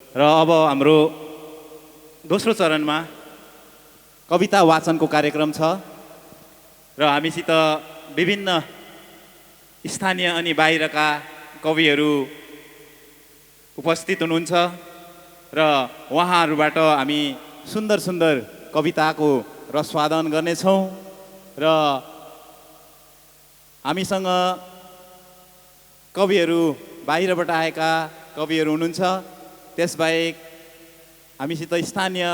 र अब हाम्रो दोस्रो चरणमा कविता वाचनको कार्यक्रम छ र हामीसित विभिन्न स्थानीय अनि बाहिरका कविहरू उपस्थित हुनुहुन्छ र उहाँहरूबाट हामी सुन्दर सुन्दर कविताको रसवादन गर्नेछौँ र हामीसँग कविहरू बाहिरबाट आएका कविहरू हुनुहुन्छ। त्यसबाहेक हामीसित स्थानीय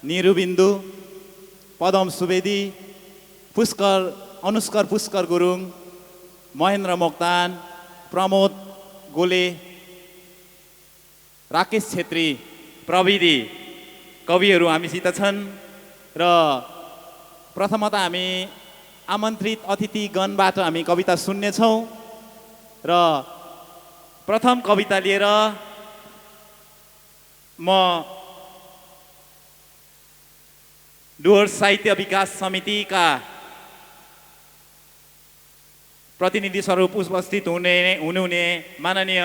निरुबिन्दु, पदम सुवेदी, अनुस्कर पुष्कर गुरुङ, महेन्द्र मोक्तान, प्रमोद गोले, राकेश छेत्री प्रविधि कविहरू हामीसित छन् र प्रथमतः हामी आमन्त्रित अतिथिगणबाट हामी कविता सुन्नेछौँ र प्रथम कविता लिएर म डुवर्स साहित्य विकास समितिका प्रतिनिधि स्वरूप उपस्थित हुनुहुने माननीय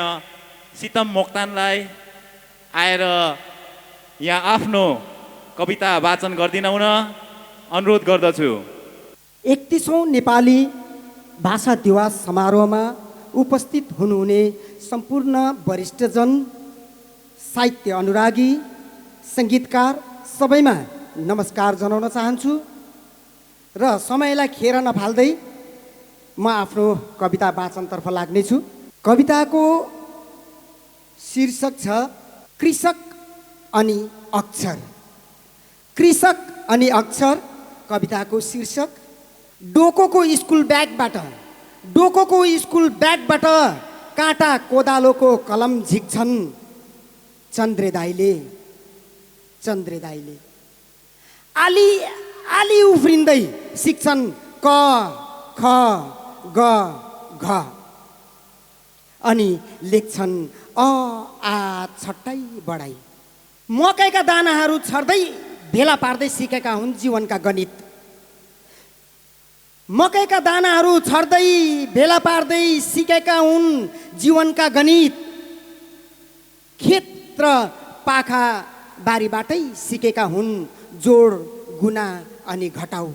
सितम मोक्तानलाई आएर यहाँ आफ्नो कविता वाचन गरिदिन हुन अनुरोध गर्दछु। 31औं नेपाली भाषा दिवस समारोहमा उपस्थित हुनुहुने सम्पूर्ण वरिष्ठजन, साहित्य अनुरागी, सङ्गीतकार सबैमा नमस्कार जनाउन चाहन्छु र समयलाई खेर नफाल्दै म आफ्नो कविता वाचनतर्फ लाग्नेछु। कविताको शीर्षक छ कृषक अनि अक्षर। कृषक अनि अक्षर कविताको शीर्षक। डोकोको स्कुल ब्यागबाट काँटा कोदालोको कलम झिक्छन् चन्द्रे दाइले। आली उफ्रिँदै सिक्छन् क ख ग घ अनि लेख्छन् अ आ छट्टाई बढाई। मकैका दानाहरू छर्दै भेला पार्दै सिकेका हुन् जीवनका गणित। मकैका दानाहरू छर्दै भेला पार्दै सिकेका हुन् जीवनका गणित। खेत र पाखा बारीबाटै सिकेका हुन् जोड गुना अनि घटाउ।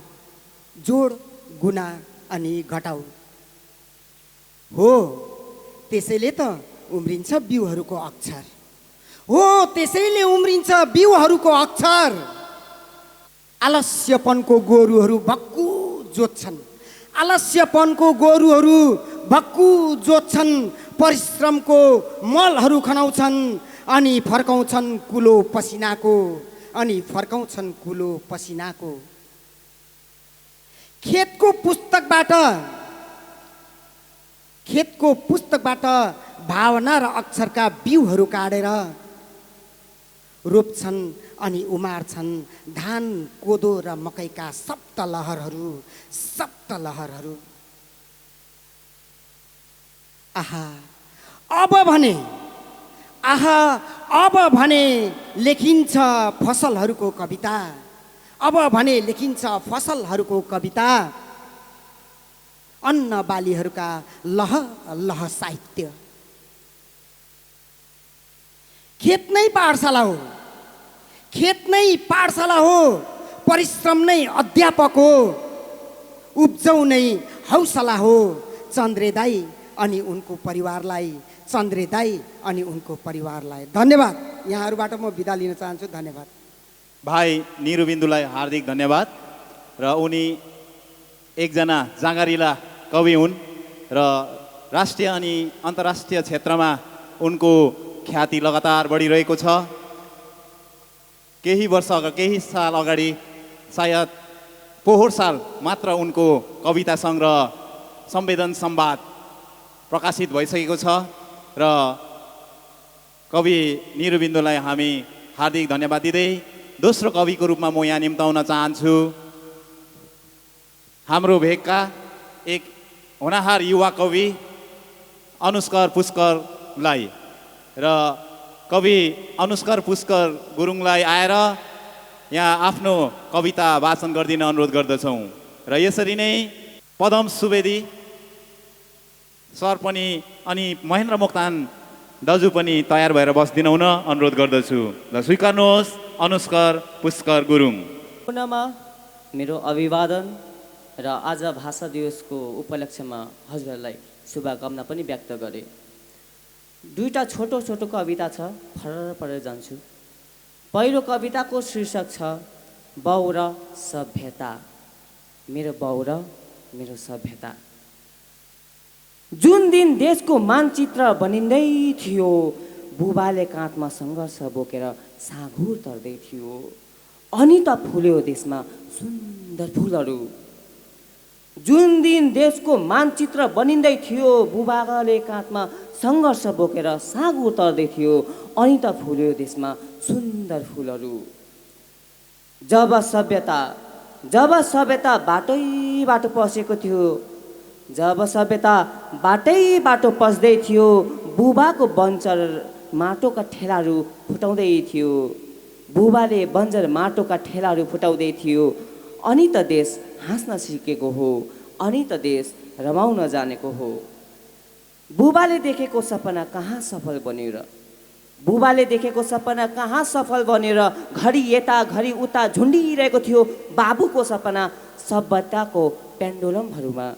हो त्यसैले त उम्रिन्छ बिउहरूको अक्षर। आलस्यपनको गोरुहरू भक्कु जोत्छन् परिश्रमको मलहरू खनाउँछन् अनि फर्काउँछन् कुलो पसिनाको। खेतको पुस्तकबाट भावना र अक्षरका बिउहरू काटेर रोप्छन् अनि उमार्छन् धान, कोदो र मकैका सप्तलहरहरू। अब भने लेखिन्छ फसलहरूको कविता। अन्न बालीहरूका लह साहित्य। खेत नै पाठशाला हो, परिश्रम नै अध्यापक हो, उब्जाउ नै हौसला हो। चन्द्रे दाई अनि उनको परिवारलाई धन्यवाद। यहाँहरूबाट म बिदा लिन चाहन्छु। धन्यवाद। भाइ निरुबिन्दुलाई हार्दिक धन्यवाद। र उनी एकजना जाँगरिला कवि हुन् र राष्ट्रिय अनि अन्तर्राष्ट्रिय क्षेत्रमा उनको ख्याति लगातार बढिरहेको छ। केही साल अगाडि, सायद पोहोर साल मात्र उनको कविता सङ्ग्रह संवेदन संवाद प्रकाशित भइसकेको छ र कवि निरुबिन्दुलाई हामी हार्दिक धन्यवाद दिँदै दोस्रो कविको रूपमा म यहाँ निम्ताउन चाहन्छु हाम्रो भेगका एक होनहार युवा कवि अनुस्कर पुष्करलाई। र कवि अनुस्कर पुष्कर गुरुङलाई आएर यहाँ आफ्नो कविता वाचन गरिदिन अनुरोध गर्दछौँ। र यसरी नै पदम सुवेदी सर पनि अनि महेन्द्र मोक्तान दाजु पनि तयार भएर बस्दिनु हुन अनुरोध गर्दछु। ल स्वीकार्नुहोस् अनुष्कर पुष्कर गुरुङ। पुनःमा मेरो अभिवादन र आज भाषा दिवसको उपलक्ष्यमा हजुरहरूलाई शुभकामना पनि व्यक्त गरे। दुईटा छोटो छोटो कविता छ, फरर परेर जान्छु। पहिलो कविताको शीर्षक छ बाउ र सभ्यता। मेरो बाउ र मेरो सभ्यता। जुन दिन देशको मानचित्र बनिँदै थियो, बुबाले काँधमा सङ्घर्ष बोकेर साँघुर तर्दै थियो। अनि त फुल्यो देशमा सुन्दर फुलहरू। जुन दिन देशको मानचित्र बनिँदै थियो, बुबाले काँधमा सङ्घर्ष बोकेर साँघुर तर्दै थियो। अनि त फुल्यो देशमा सुन्दर फुलहरू। जब सभ्यता बाटै बाटो पसेको थियो, जब सभ्यता बाटै बाटो पस्दै थियो, बुबाको बन्चर माटोका ठेलाहरू फुटाउँदै थियो। बुबाले बन्जर माटोका ठेलाहरू फुटाउँदै थियो। अनि त देश हाँस्न सिकेको हो, अनि त देश रमाउन जानेको हो। बुबाले देखेको सपना कहाँ सफल बन्यो र? बुबाले देखेको सपना कहाँ सफल बन्यो र? घरि यता घरि उता झुन्डिरहेको थियो बाबुको सपना सभ्यताको पेन्डुलमहरूमा।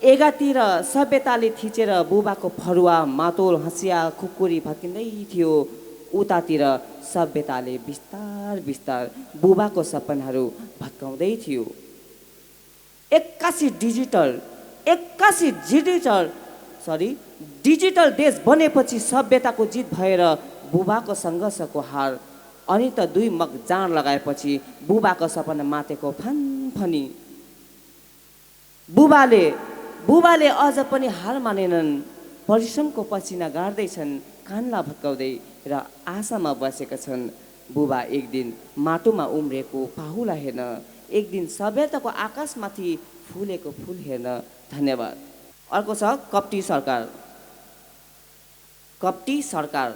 एकातिर सभ्यताले थिचेर बुबाको फरुवा मातोल हँसिया खुकुरी भत्किँदै थियो। उतातिर सभ्यताले बिस्तार बिस्तार बुबाको सपनाहरू भत्काउँदै थियो। एक्कासी डिजिटल देश बनेपछि सभ्यताको जित भएर बुबाको सङ्घर्षको हार। अनि त दुई मग जाँड लगाएपछि बुबाको सपना मातेको फनफनी। बुबाले अझ पनि हार मानेनन्। परिश्रमको पसिना गाड्दैछन् कानला भत्काउँदै र आशामा बसेका छन्। बुबा एक दिन माटोमा उम्रेको पाहुला हेर्न, एक दिन सभ्यताको आकाशमाथि फुलेको फुल हेर्न। धन्यवाद। अर्को छ कप्टी सरकार।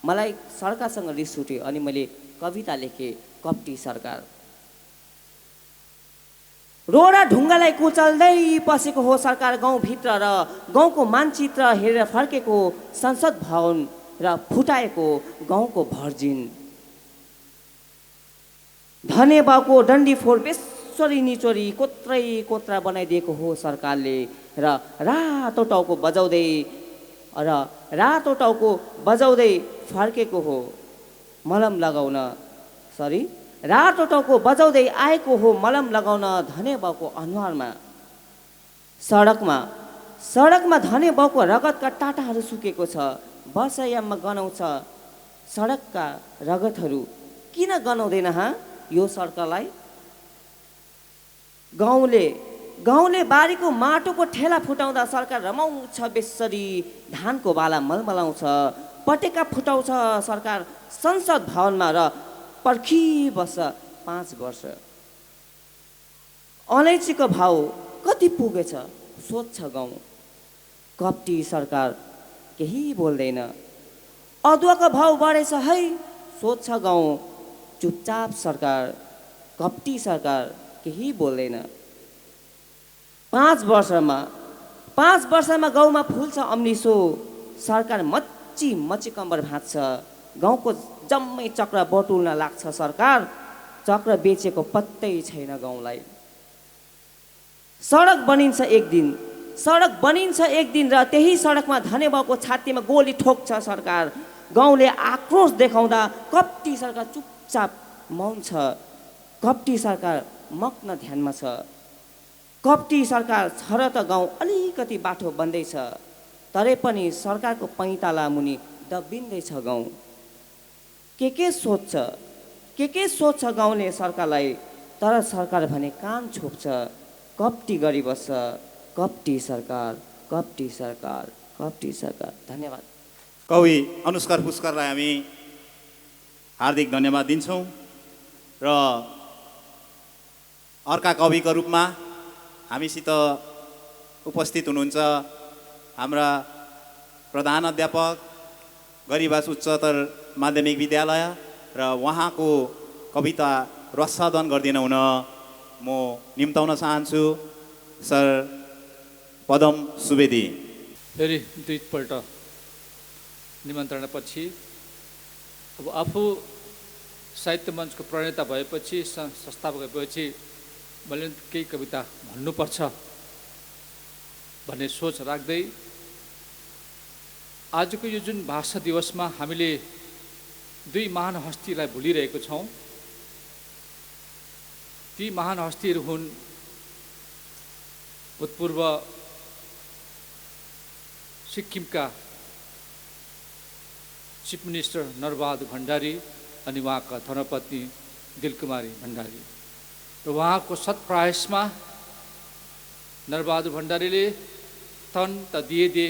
मलाई सरकारसँग रिस उठ्यो अनि मैले कविता लेखेँ कप्टी सरकार। रोडा ढुङ्गालाई कुचल्दै पसेको हो सरकार गाउँभित्र र गाउँको मानचित्र हेरेर फर्केको संसद भवन र फुटाएको गाउँको भर्जिन। धने बाउको डन्डी फोर बेसरी निचोरी कोत्रा बनाइदिएको हो सरकारले र रातो टाउको बजाउँदै फर्केको हो मलम लगाउन। रातो टाउको बजाउँदै आएको हो मलम लगाउन धने बाउको अनुहारमा। सडकमा धने बाउको रगतका टाटाहरू सुकेको छ। वर्षायाममा गनाउँछ सडकका रगतहरू। किन गनाउँदैन यो सरकारलाई? गाउँले बारीको माटोको ठेला फुटाउँदा सरकार रमाउँछ बेसरी। धानको बाला मलमलाउँछ, पटेका फुटाउँछ सरकार संसद भवनमा र पर्खिबस्छ 5 वर्ष। अलैँचीको भाउ कति पुगेछ सोध्छ गाउँ। कप्टी सरकार केही बोल्दैन। अदुवाको भाउ बढेछ है सोध्छ गाउँ। चुपचाप सरकार, कप्टी सरकार केही बोल्दैन। 5 वर्षमा गाउँमा फुल्छ अम्लिसो। सरकार मच्ची कम्बर भाँच्छ। गाउँको जम्मै चक्र बटुल्न लाग्छ सरकार। चक्र बेचेको पत्तै छैन गाउँलाई। सडक बनिन्छ एक दिन र त्यही सडकमा धने बाउको छातीमा गोली ठोक्छ सरकार। गाउँले आक्रोश देखाउँदा कप्टी सरकार चुपचाप मौन छ। कप्टी सरकार मग्न ध्यानमा छ। कप्टी सरकार छ र त गाउँ अलिकति बाटो बन्दैछ, तरै पनि सरकारको पैताला मुनि दबिँदैछ गाउँ। के सोध्छ गाउँले सरकारलाई, तर सरकार भने कान छोप्छ। कप्टी गरिबस्छ कप्टी सरकार। धन्यवाद। कवि अनुष्कर पुष्करलाई हामी हार्दिक धन्यवाद दिन्छौँ र अर्का कविको रूपमा हामीसित उपस्थित हुनुहुन्छ हाम्रा प्रधान अध्यापक गरीबास उच्चतर माध्यमिक विद्यालय र उहाँको कविता रसादन गरिदिन हुन म निम्ताउन चाहन्छु सर पदम सुवेदी। फेरि दुईपल्ट निमन्त्रणापछि अब आफू साहित्य मञ्चको प्रणेता भएपछि संस्थापक भएपछि मैले केही कविता भन्नुपर्छ भन्ने सोच राख्दै आजको यो जुन भाषा दिवसमा हामीले दुई महान हस्तीलाई भुलिरहेको छौँ। ती महान हस्तीहरू हुन् भूतपूर्व सिक्किमका चिफ मिनिस्टर नरबहादुर भण्डारी अनि उहाँका धर्मपत्नी दिलकुमारी भण्डारी र उहाँको सत्प्रयासमा नरबहादुर भण्डारीले तन त दिए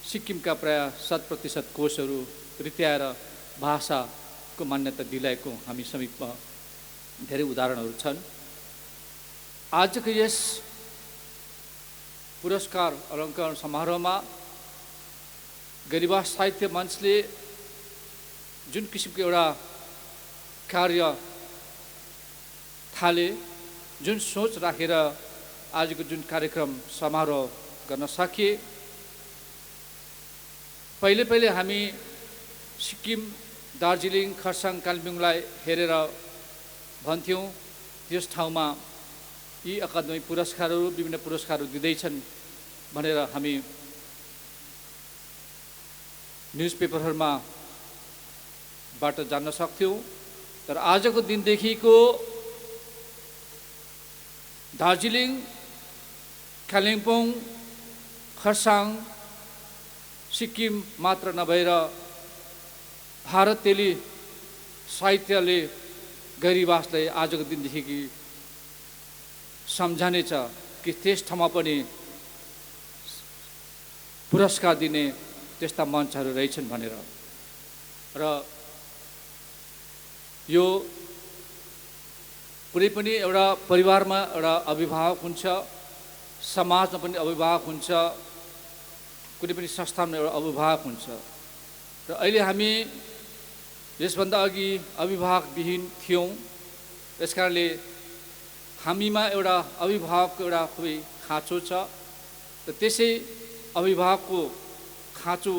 सिक्किमका प्राय 100% कोषहरू रित्याएर भाषाको मान्यता दिलाएको हामी समीपमा धेरै उदाहरणहरू छन्। आजको यस पुरस्कार अलङ्करण समारोहमा गरीबास साहित्य मञ्चले जुन किसिमको एउटा कार्य थाले, जुन सोच राखेर आजको जुन कार्यक्रम समारोह गर्न सके। पहिले हामी सिक्किम, दार्जिलिङ, खरसाङ, कालिम्पोङलाई हेरेर भन्थ्यौँ यस ठाउँमा यी अकादमी पुरस्कारहरू विभिन्न पुरस्कारहरू दिँदैछन् भनेर हामी न्युज पेपरहरूमा बाट जान्न सक्थ्यौँ। तर आजको दिनदेखिको दार्जिलिङ, कालिम्पोङ, खरसाङ, सिक्किम मात्र नभएर भारतेली साहित्यले गरीबासलाई आजको दिनदेखि सम्झानेछ कि त्यस ठाउँमा पनि पुरस्कार दिने त्यस्ता मञ्चहरू रहेछन् भनेर। र यो कुनै पनि एउटा परिवारमा एउटा अभिभावक हुन्छ, समाजमा पनि अभिभावक हुन्छ, कुनै पनि संस्थानमा एउटा अभिभावक हुन्छ। र अहिले हामी यसभन्दा अघि अभिभावकविहीन थियौँ। यसकारणले हामीमा एउटा अभिभावकको एउटा खुबै खाँचो छ र त्यसै अभिभावकको खाँचो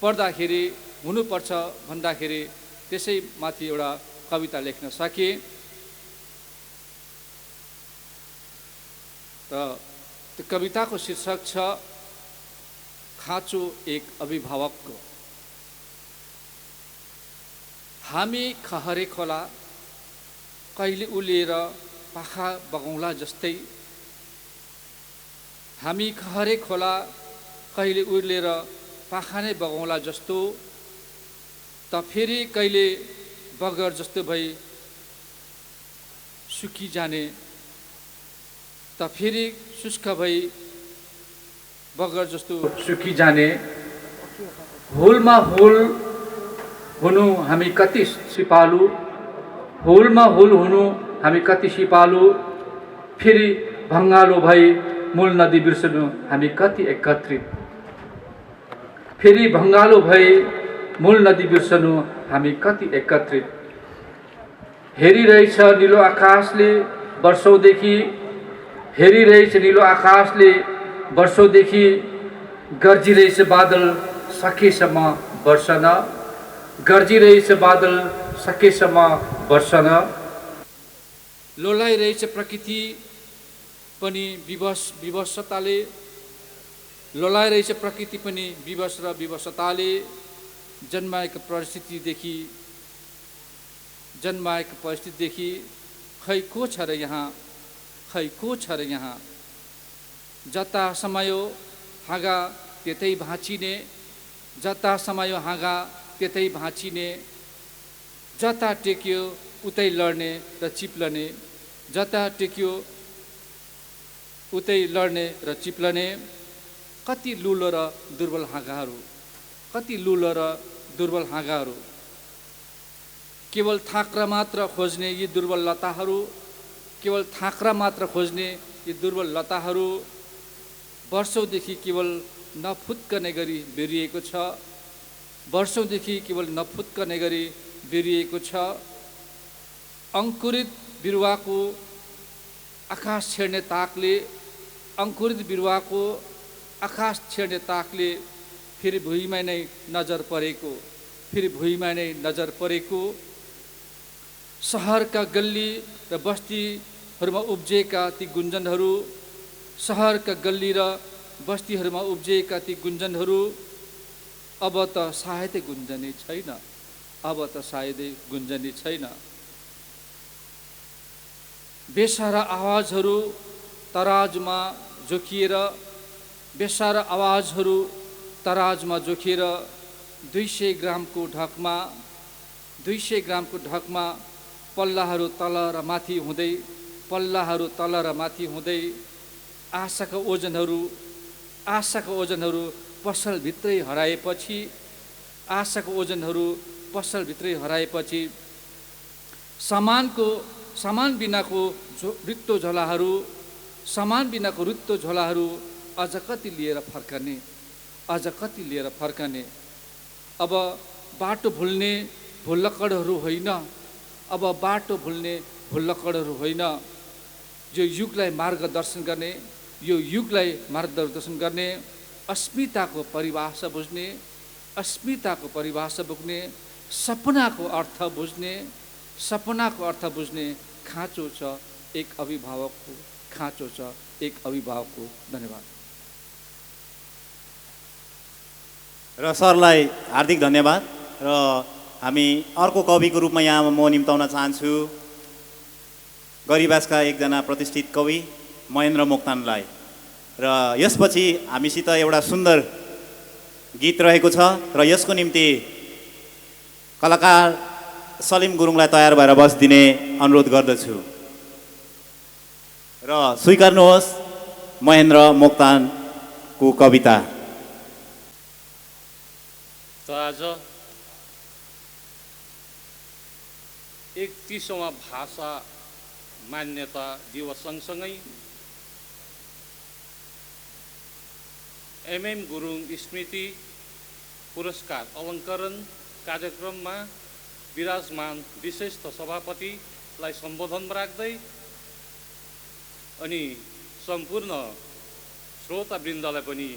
पर्दाखेरि हुनुपर्छ भन्दाखेरि त्यसै माथि एउटा कविता लेख्न सके। र त्यो कविताको शीर्षक छ खाँचो एक अभिभावकको। हामी खहरे खोला कहिले उलिएर पाखा बगौँला जस्तै, हामी खहरे खोला कहिले उर्लेर पाखा नै बगौँला जस्तो, त फेरि कहिले बगर जस्तो भई सुकी जाने, त फेरि शुष्क भई बगर जस्तो सुकी जाने। हुलमा हुल हुनु हामी कति सिपालु, हुलमा हुल हुनु हामी कति सिपालु, फेरि भङ्गालो भई मूल नदी बिर्सनु हामी कति एकत्रित, फेरि भङ्गालो भई मूल नदी बिर्सनु हामी कति एकत्रित। हेरिरहेछ निलो आकाशले वर्षौँदेखि, हेरिरहेछ निलो आकाशले वर्षौँदेखि, गर्जिरहेछ बादल सकेसम्म वर्षन, गर्जिरहेछ बादल सकेसम्म वर्षन। लोलाइरहेछ प्रकृति पनि विवशताले, लोलाइरहेछ प्रकृति पनि विवश र विवशताले, जन्माएको परिस्थितिदेखि खै को छ र यहाँ, खै को छ र यहाँ। जता समायो हाँगा त्यतै भाँचिने, जता समायो हाँगा त्यतै भाँचिने, जता टेक्यो उतै लड्ने र चिप्लने, जता टेक्यो उतै लड्ने र चिप्लने। कति लुलो र दुर्बल हाँगाहरू, कति लुलो र दुर्बल हाँगाहरू, केवल थाक्रा मात्र खोज्ने यी दुर्बल लताहरू, केवल थाक्रा मात्र खोज्ने यी दुर्बल लताहरू वर्षौँदेखि केवल नफुत्कने गरी बेरिएको छ, वर्षौँदेखि केवल नफुत्कने गरी बेरिएको छ। अङ्कुरित बिरुवाको आकाश छेड्ने ताकले, अङ्कुरित बिरुवाको आकाश छेड्ने ताकले फेरि भुइँमा नै नजर परेको, फेरि भुइँमा नै नजर परेको, सहरका गल्ली र बस्तीहरूमा उब्जिएका ती गुन्जनहरू, सहरका गल्ली र बस्तीहरूमा उब्जिएका ती गुन्जनहरू अब त सायदै गुन्जने छैन, अब त सायदै गुन्जने छैन। बेसारा आवाजहरू तराजमा जोखिएर, बेसारा आवाजहरू तराजमा जोखिएर 200 ग्रामको ढकमा 200 ग्रामको ढकमा पल्लाहरू तल र माथि हुँदै, पल्लाहरू तल र माथि हुँदै आशाका ओजनहरू पसलभित्रै हराएपछि, आशाको ओजनहरू पसलभित्रै हराएपछि सामान बिनाको रित्तो झोलाहरू, सामान बिनाको रित्तो झोलाहरू अझ कति लिएर फर्कने, अझ कति लिएर फर्कने। अब बाटो भुल्ने भुल्लकडहरू होइन, अब बाटो भुल्ने भुल्लकडहरू होइन, यो युगलाई मार्गदर्शन गर्ने, यो युगलाई मार्गदर्शन गर्ने, अस्मिताको परिभाषा बुझ्ने, अस्मिताको परिभाषा बुझ्ने, सपनाको अर्थ बुझ्ने, सपनाको अर्थ बुझ्ने खाँचो छ एक अभिभावकको, खाँचो छ एक अभिभावकको। धन्यवाद। र सरलाई हार्दिक धन्यवाद। र हामी अर्को कविको रूपमा यहाँ म निम्ताउन चाहन्छु गरीबासका एकजना प्रतिष्ठित कवि महेन्द्र मोक्तानलाई। र यसपछि हामीसित एउटा सुन्दर गीत रहेको छ र यसको निम्ति कलाकार सलिम गुरुङलाई तयार भएर बसिदिने अनुरोध गर्दछु र स्वीकार्नुहोस् महेन्द्र मोक्तानको कविता। त आज 31औं भाषा मान्यता दिवस सँगसँगै एमएम गुरुङ स्मृति पुरस्कार अलङ्करण कार्यक्रममा विराजमान विशिष्ट सभापतिलाई सम्बोधन राख्दै अनि सम्पूर्ण श्रोतावृन्दलाई पनि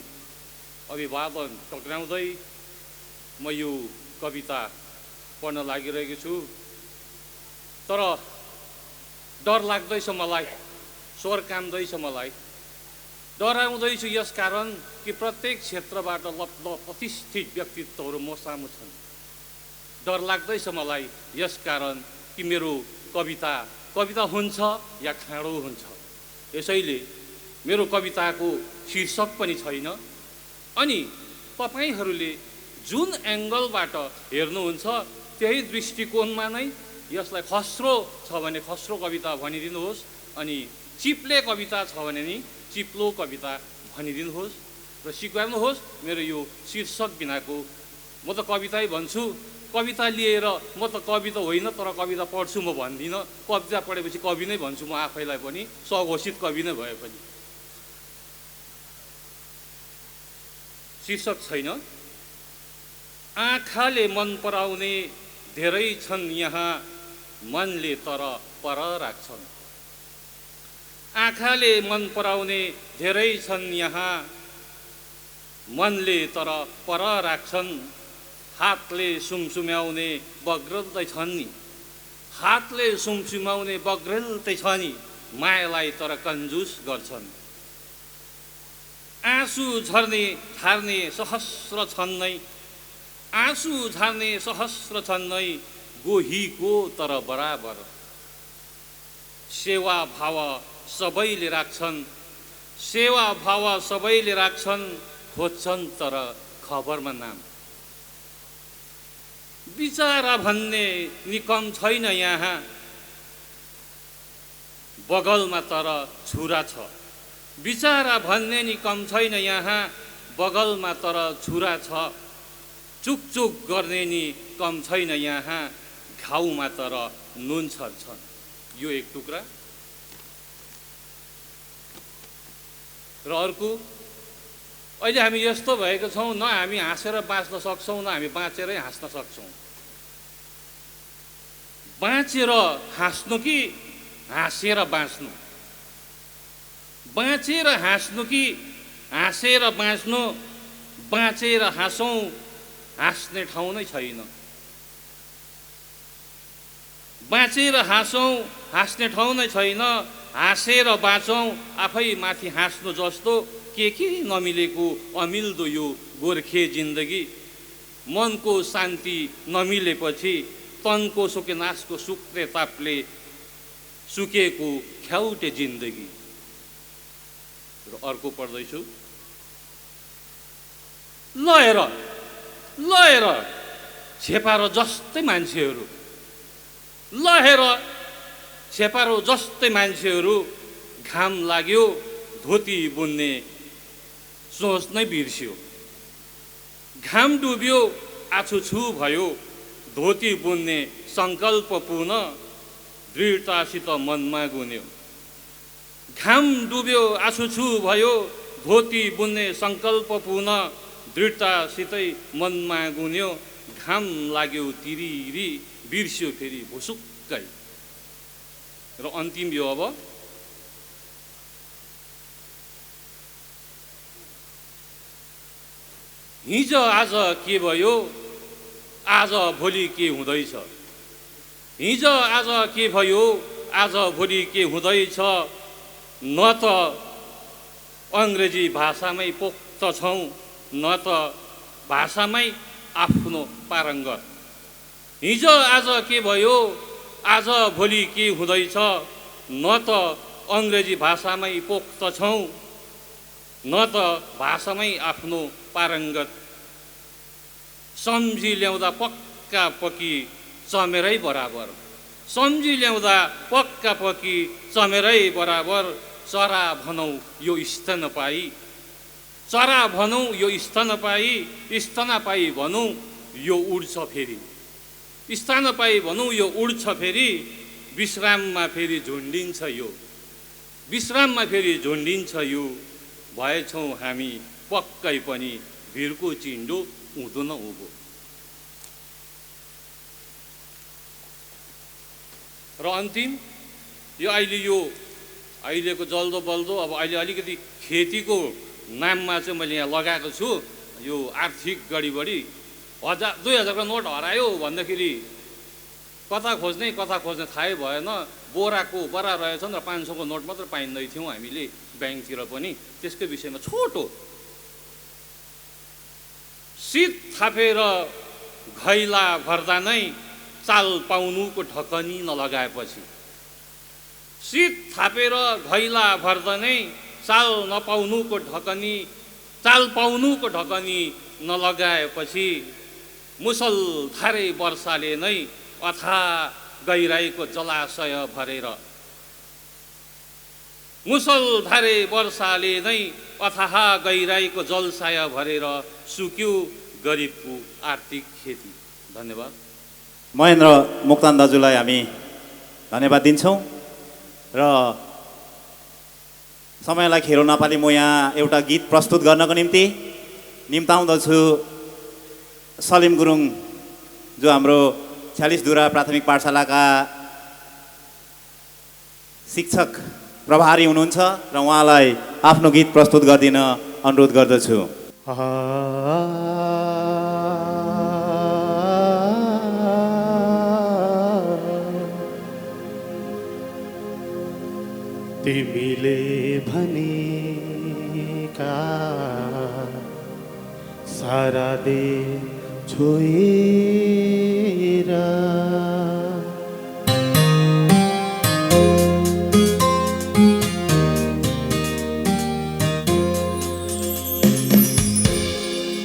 अभिवादन टक्राउँदै म यो कविता पढ्न लागिरहेको छु। तर डर लाग्दैछ मलाई, स्वर काम्दैछ मलाई, डराउँदैछु यस कारण कि प्रत्येक क्षेत्रबाट प्रतिष्ठित व्यक्तित्वहरू म सामु छन्। डर लाग्दैछ मलाई यस कारण कि मेरो कविता हुन्छ या खाँडो हुन्छ। यसैले मेरो कविताको शीर्षक पनि छैन। अनि तपाईहरूले जुन एङ्गलबाट हेर्नुहुन्छ त्यही दृष्टिकोणमा नै यसलाई खस्रो छ भने खस्रो कविता भनिदिनुहोस्, अनि चिप्ले कविता छ भने नि चिप्लो कविता भनिदिनुहोस् र स्वीकार्नुहोस् मेरो यो शीर्षक बिनाको। म त कवितै भन्छु, कविता लिएर म त कवि त होइन तर कविता पढ्छु म भन्दिनँ। कविता पढेपछि कवि नै भन्छु म आफैलाई पनि, स्वघोषित कवि नै भए पनि। शीर्षक छैन। आँखाले मन पराउने धेरै छन् यहाँ, मनले तर पर राख्छन्। आँखाले मन पराउने धेरै छन् यहाँ, मनले तर पर राख्छन्। हातले सुमसुम्याउने बग्रल्दै छन् नि, हातले सुमसुम्याउने बग्रल्दै छ नि, मायालाई तर कन्जुस गर्छन्। आँसु झर्ने थार्ने सहस्र छन् नै, आँसु झर्ने सहस्र छन् नै, गोहीको तर बराबर। सेवा भाव सबैले राख्छन्, सेवा भाव सबैले राख्छन्, खोज्छन् तर खबरमा नाम। बिचारा भन्ने निकम छैन यहाँ, बगलमा तर छुरा छ। बिचारा भन्ने निकम छैन यहाँ, बगलमा तर छुरा छ। चुकचुक गर्ने नि कम छैन यहाँ, घाउमा तर नुन छर्छन्। यो एक टुक्रा। र अर्को, अहिले हामी यस्तो भएको छौँ, न हामी हाँसेर बाँच्न सक्छौँ, न हामी बाँचेरै हाँस्न सक्छौँ। बाँचेर हाँस्नु कि हाँसेर बाँच्नु, बाँचेर हाँस्नु कि हाँसेर बाँच्नु, बाँचेर हाँसौँ, हाँस्ने ठाउँ नै छैन। बाँचेर हाँसौँ, हाँस्ने ठाउँ नै छैन। हाँसेर बाँचौँ, आफै माथि हाँस्नु जस्तो के नमिलेको अमिल्दो यो गोर्खे जिन्दगी। मनको शान्ति नमिलेपछि तनको सुकेनासको सुक्ने तापले सुकेको ख्याउटे जिन्दगी। र अर्को पढ्दैछु। लहेर छेपारो जस्तै मान्छेहरू, लहेर छेपारो जस्तै मान्छेहरू, घाम लाग्यो धोती बुन्ने सोच नै बिर्स्यो। घाम डुब्यो आछुछु भयो, धोती बुन्ने सङ्कल्प पुनः दृढतासित मनमा गुन्यो। घाम डुब्यो आछुछु भयो, धोती बुन्ने सङ्कल्प पुनः दृढतासितै मनमा गुन्यो। घाम लाग्यो तिरिरी, बिर्स्यो फेरि भुसुक्कै। र अन्तिम यो अब हिजो आज के भयो, आज भोलि के हुँदैछ। हिजो आज के भयो, आज भोलि के हुँदैछ। न त अङ्ग्रेजी भाषामै पोख्त छौँ, न त भाषामै आफ्नो पारङ्गत। हिजो आज के भयो, आज भोलि के हुँदैछ। न त अङ्ग्रेजी भाषामै पोख्त छौँ, न त भाषामै आफ्नो पारङ्गत। सम्झी ल्याउँदा पक्का पक्की चमेरै बराबर, सम्झी ल्याउँदा पक्का पक्की चमेरै बराबर। चरा भनौँ यो स्तनपाई, चरा भनौँ यो स्तनपाई, स्तनपाई भनौँ यो उड्छ फेरि, स्तनपाई भनौँ यो उड्छ फेरि। विश्राममा फेरि झुन्डिन्छ यो, विश्राममा फेरि झुन्डिन्छ यो। भएछौँ हामी पक्कै पनि भिरको चिन्डो उँधो न उँभो। र अन्तिम यो अहिलेको जल्दो बल्दो, अब अहिले अलिकति खेतीको नाममा चाहिँ मैले यहाँ लगाएको छु यो आर्थिक गडबडी। 2000 नोट हरायो भन्दाखेरि कता खोज्ने थाहै भएन। बरा रहेछन् र 500 नोट मात्र पाइँदै थियौँ हामीले ब्याङ्कतिर पनि। त्यसकै विषयमा छोटो, शीत थापेर घैला भर्दा नै चाल पाउनुको ढकनी नलगाएपछि, शीत थापेर घैला भर्दा नै चाल पाउनुको ढकनी नलगाएपछि, मुसलधारे वर्षाले नै अथाह गहिराईको जलाशय भरेर, मुसलधारे वर्षाले नै अथाह गहिराईको जलसाय भरेर सुक्यो गरिबको आर्थिक खेती। धन्यवाद। महेन्द्र मोक्तान दाजुलाई हामी धन्यवाद दिन्छौँ। र समयलाई खेरो नपाली म यहाँ एउटा गीत प्रस्तुत गर्नको निम्ति निम्ताउँदछु सलिम गुरुङ, जो हाम्रो 46 दुरा प्राथमिक पाठशालाका शिक्षक प्रभारी हुनुहुन्छ र उहाँलाई आफ्नो गीत प्रस्तुत गरिदिन अनुरोध गर्दछु। तिमीले भनेका सारा दे छोएर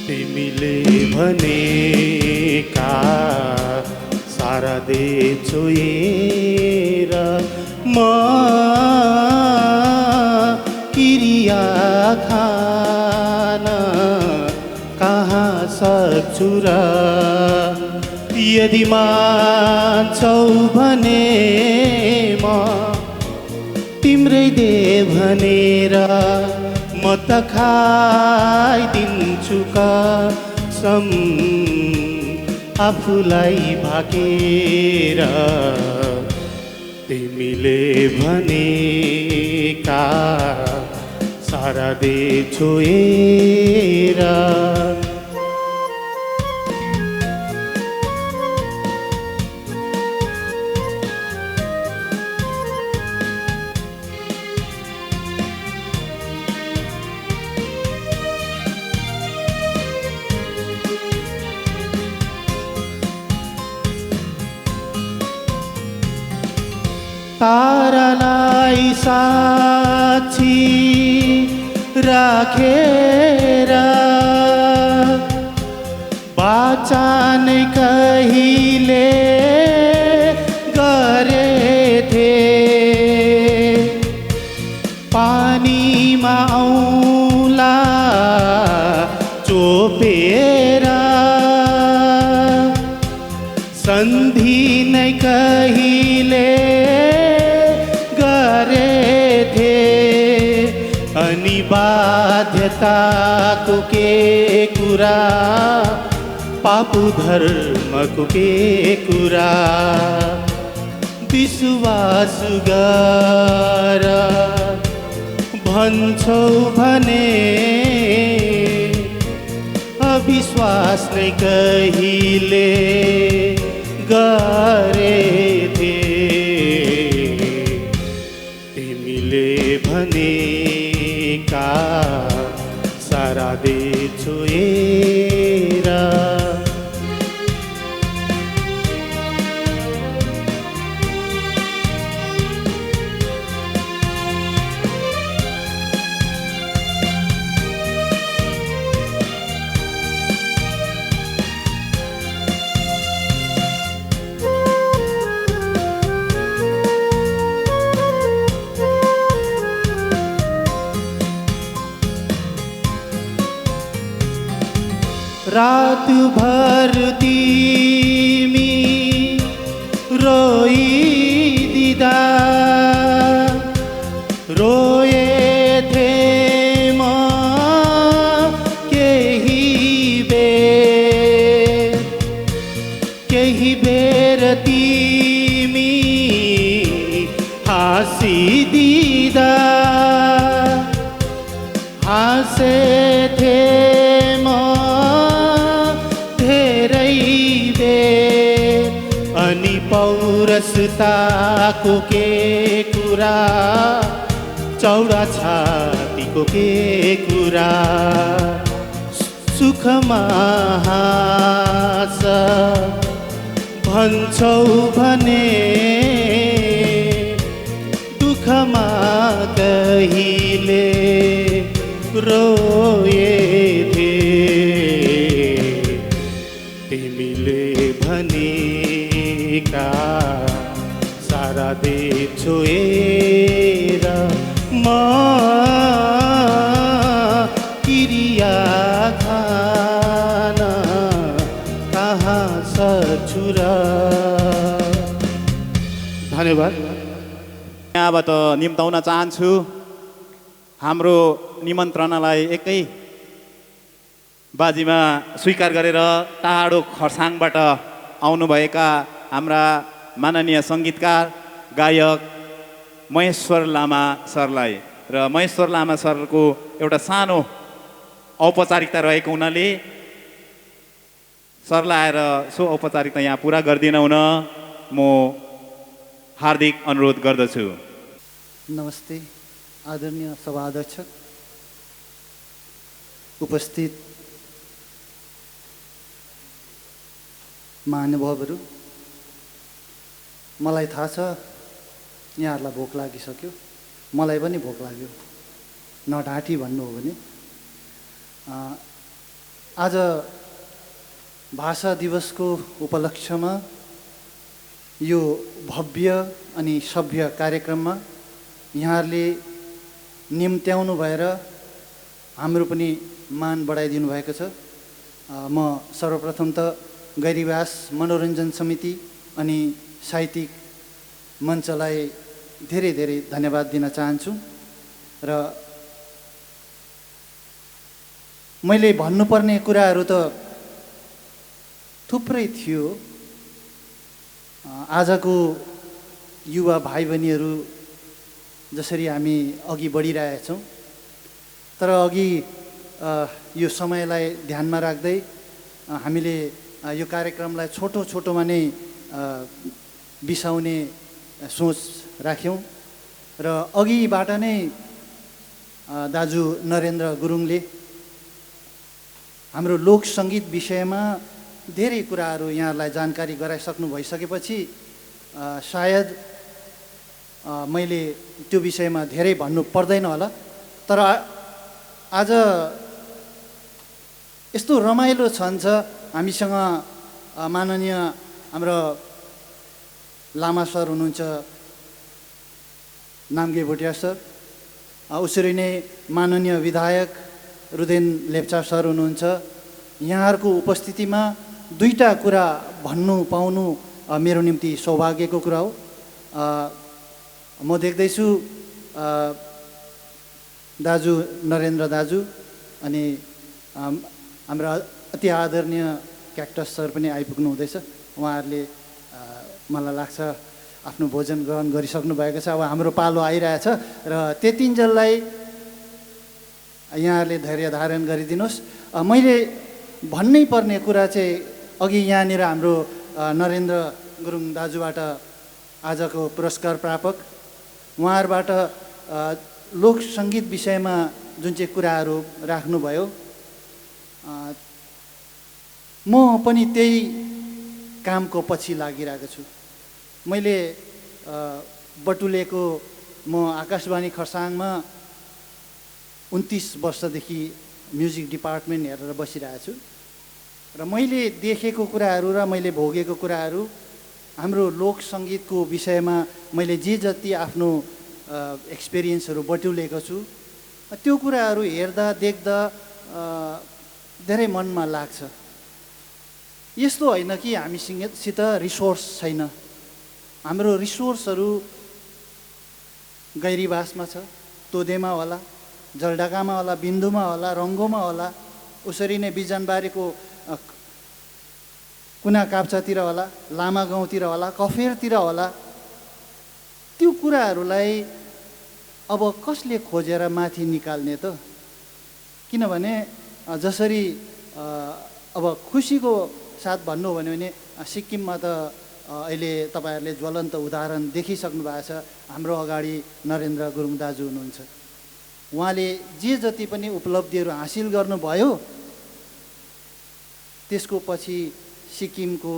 तिमीले भनेका सारा दे छोएर म किरिया खान कहाँ सक्छु र। यदि मान्छौ भने म तिम्रै दे भनेर म त खाइदिन्छु कसम आफूलाई भाकेर। तिमीले भनेका सारा दे छोएर तारालाई साक्षी राखेर वाचन कहिले गरेथे पानीमा औला चोपेर सन्धि नै कहिले अनि बाध्यताको के कुरा पापु धर्मको के कुरा विश्वास गर भन्छौ भने अविश्वास नै कहिले गरेथे तिमीले भनेका सारा दे छोएर रात भर तिमी रोइदिँदा रोएथे म केही बेर तिमी हाँसिदिँदा हाँसेथे अनि पौरसताको के कुरा चौडा छातीको के कुरा सुखमा हाँस भन्छौ भने दुःखमा कहिले रोएथे तिमीले भनेका सारा दे छोएर म किरिया खान कहाँ सक्छु र। धन्यवाद। यहाँबाट निम्ताउन चाहन्छु हाम्रो निमन्त्रणालाई एकै बाजीमा स्वीकार गरेर टाढो खरसाङबाट आउनुभएका हाम्रा माननीय सङ्गीतकार गायक महेश्वर लामा सरलाई र महेश्वर लामा सरको एउटा सानो औपचारिकता रहेको हुनाले सरलाई आएर सो औपचारिकता यहाँ पुरा गरिदिन हुन म हार्दिक अनुरोध गर्दछु। नमस्ते आदरणीय सभाध्यक्ष, उपस्थित महानुभावहरू, मलाई थाहा छ यहाँहरूलाई भोक लागिसक्यो, मलाई पनि भोक लाग्यो, नढाँटी भन्नु हो भने। आज भाषा दिवसको उपलक्ष्यमा यो भव्य अनि सभ्य कार्यक्रममा यहाँहरूले निम्त्याउनु भएर हाम्रो पनि मान बढाइदिनु भएको छ। म सर्वप्रथम त गैरीवास मनोरञ्जन समिति अनि साहित्यिक मञ्चलाई धेरै धेरै धन्यवाद दिन चाहन्छु। र मैले भन्नुपर्ने कुराहरू त थुप्रै थियो। आजको युवा भाइ बहिनीहरू जसरी हामी अघि बढिरहेछौँ, तर अघि यो समयलाई ध्यानमा राख्दै हामीले यो कार्यक्रमलाई छोटो छोटोमा नै बिसाउने सोच राख्यौँ र अघिबाट नै दाजु नरेन्द्र गुरुङले हाम्रो लोक सङ्गीत विषयमा धेरै कुराहरू यहाँहरूलाई जानकारी गराइसक्नु भइसकेपछि सायद मैले त्यो विषयमा धेरै भन्नु पर्दैन होला। तर आज यस्तो रमाइलो छन्छ हामीसँग माननीय हाम्रो लामा सर हुनुहुन्छ, नामगे भुटिया सर, उसरी नै माननीय विधायक रुदेन लेप्चा सर हुनुहुन्छ। यहाँहरूको उपस्थितिमा दुईटा कुरा भन्नु पाउनु मेरो निम्ति सौभाग्यको कुरा हो। म देख्दैछु दाजु नरेन्द्र दाजु अनि हाम्रा अति आदरणीय क्याक्टस सर पनि आइपुग्नु हुँदैछ। उहाँहरूले मलाई लाग्छ आफ्नो भोजन ग्रहण गरिसक्नु भएको छ। अब हाम्रो पालो आइरहेछ र त्यतिन्जेललाई यहाँहरूले धैर्य धारण गरिदिनुहोस्। मैले भन्नै पर्ने कुरा चाहिँ अघि यहाँनिर हाम्रो नरेन्द्र गुरुङ दाजुबाट आजको पुरस्कार प्रापक उहाँहरूबाट लोक सङ्गीत विषयमा जुन चाहिँ कुराहरू राख्नुभयो, म पनि त्यही कामको पछि लागिरहेको छु। मैले बटुलेको म आकाशवाणी खरसाङमा 29 वर्षदेखि म्युजिक डिपार्टमेन्ट हेरेर बसिरहेको छु र मैले देखेको कुराहरू र मैले भोगेको कुराहरू, हाम्रो लोक सङ्गीतको विषयमा मैले जे जति आफ्नो एक्सपिरियन्सहरू बटुलेको छु त्यो कुराहरू हेर्दा देख्दा धेरै मनमा लाग्छ। यस्तो होइन कि हामीसित रिसोर्स छैन। हाम्रो रिसोर्सहरू गैरीबासमा छ, तोदेमा होला, जलढकामा होला, बिन्दुमा होला, रङ्गोमा होला, उसरी नै बिजनबारीको कुना काप्चातिर होला, लामा गाउँतिर होला, कफेरतिर होला। त्यो कुराहरूलाई अब कसले खोजेर माथि निकाल्ने त? किनभने जसरी अब खुसीको साथ भन्नु हो भने सिक्किममा त अहिले तपाईँहरूले ज्वलन्त उदाहरण देखिसक्नु भएको छ। हाम्रो अगाडि नरेन्द्र गुरुङ दाजु हुनुहुन्छ। उहाँले जे जति पनि उपलब्धिहरू हासिल गर्नुभयो त्यसको पछि सिक्किमको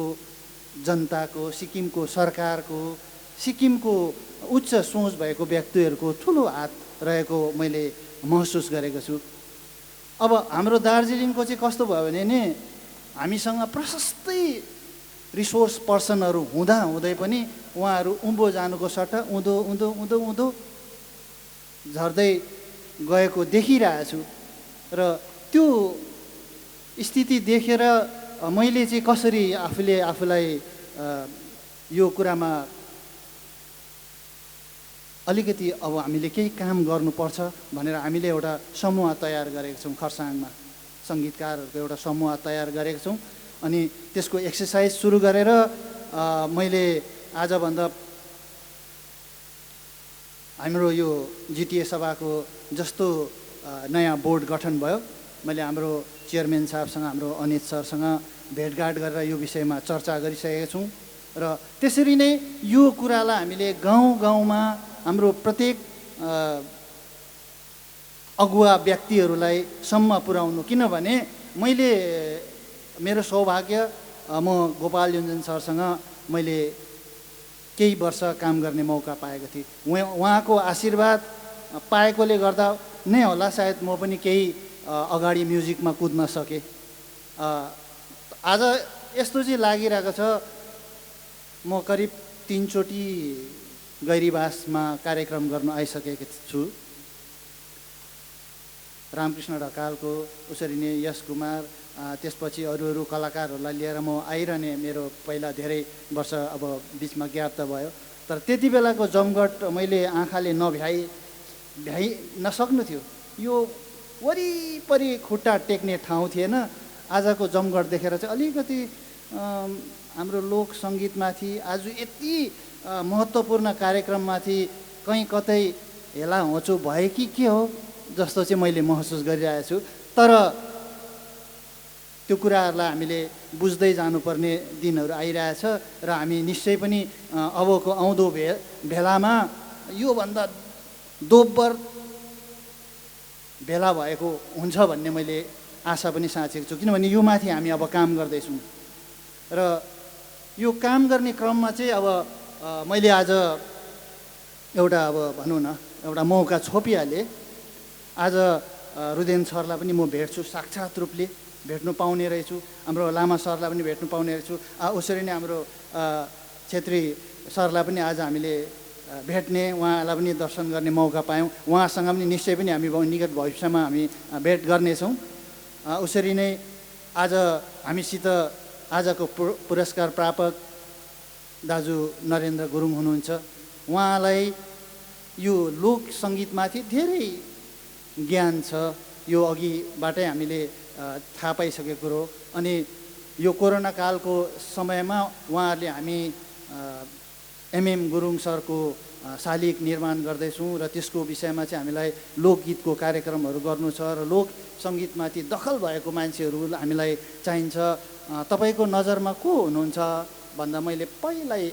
जनताको, सिक्किमको सरकारको, सिक्किमको उच्च सोच भएको व्यक्तिहरूको ठुलो हात रहेको मैले महसुस गरेको छु। अब हाम्रो दार्जिलिङको चाहिँ कस्तो भयो भने नि हामीसँग प्रशस्तै रिसोर्स पर्सनहरू हुँदै पनि उहाँहरू उँभो जानुको सट्टा उँधो उँधो उँधो उँधो झर्दै गएको देखिरहेछु र त्यो स्थिति देखेर मैले चाहिँ कसरी आफूलाई यो कुरामा अलिकति अब हामीले केही काम गर्नुपर्छ भनेर हामीले एउटा समूह तयार गरेको छौँ। खरसाङमा सङ्गीतकारहरूको एउटा समूह तयार गरेको छौँ अनि त्यसको एक्सर्साइज सुरु गरेर मैले आजभन्दा हाम्रो यो जिटिए सभाको जस्तो नयाँ बोर्ड गठन भयो, मैले हाम्रो चेयरम्यान साहबसँग, हाम्रो अनित सरसँग भेटघाट गरेर यो विषयमा चर्चा गरिसकेका छौँ र त्यसरी नै यो कुरालाई हामीले गाउँ गाउँमा हाम्रो प्रत्येक अगुवा व्यक्तिहरूलाई सम्म पुर्याउनु। किनभने मैले मेरो सौभाग्य म गोपाल योन्जन सरसँग मैले केही वर्ष काम गर्ने मौका पाएको थिएँ। उहाँको आशीर्वाद पाएकोले गर्दा नै होला सायद म पनि केही अगाडि म्युजिकमा कुद्न सकेँ। आज यस्तो चाहिँ लागिरहेको छ, म करिब 3 चोटि गैरीबासमा कार्यक्रम गर्न आइसकेको छु। रामकृष्ण ढकालको, उसरी नै यश कुमार, त्यसपछि अरू कलाकारहरूलाई लिएर म आइरहने, मेरो पहिला धेरै वर्ष अब बिचमा ग्याप त भयो, तर त्यति बेलाको जमघट मैले आँखाले भ्याइ नसक्नु थियो। यो वरिपरि खुट्टा टेक्ने ठाउँ थिएन। आजको जमघट देखेर चाहिँ अलिकति हाम्रो लोक सङ्गीतमाथि आज यति महत्त्वपूर्ण कार्यक्रममाथि कहीँ कतै हेला होचो भयो कि के हो जस्तो चाहिँ मैले महसुस गरिरहेको छु। तर त्यो कुराहरूलाई हामीले बुझ्दै जानुपर्ने दिनहरू आइरहेछ र हामी निश्चय पनि अबको आउँदो भेलामा योभन्दा दोब्बर भेला भएको हुन्छ भन्ने मैले आशा पनि साँचेको छु। किनभने यो माथि हामी अब काम गर्दैछौँ र यो काम गर्ने क्रममा चाहिँ अब मैले आज एउटा अब भनौँ न एउटा मौका छोपिहालेँ। आज रुदेन सरलाई पनि म भेट्छु, साक्षात् रूपले भेट्नु पाउने रहेछु। हाम्रो लामा सरलाई पनि भेट्नु पाउने रहेछु। उसरी नै हाम्रो छेत्री सरलाई पनि आज हामीले भेट्ने, उहाँलाई पनि दर्शन गर्ने मौका पायौँ। उहाँसँग पनि निश्चय पनि हामी निकट भविष्यमा हामी भेट गर्नेछौँ। उसरी नै आज हामीसित आजको पुरस्कार प्रापक दाजु नरेन्द्र गुरुङ हुनुहुन्छ। उहाँलाई यो लोक सङ्गीतमाथि धेरै ज्ञान छ, यो अघिबाटै हामीले थाहा पाइसकेको कुरो। अनि यो कोरोना कालको समयमा उहाँहरूले हामी एमएम गुरुङ सरको शालिग निर्माण गर्दैछौँ र त्यसको विषयमा चाहिँ हामीलाई लोकगीतको कार्यक्रमहरू गर्नु छ र लोक सङ्गीतमाथि दखल भएको मान्छेहरू हामीलाई चाहिन्छ। तपाईँको नजरमा को हुनुहुन्छ भन्दा मैले पहिल्यै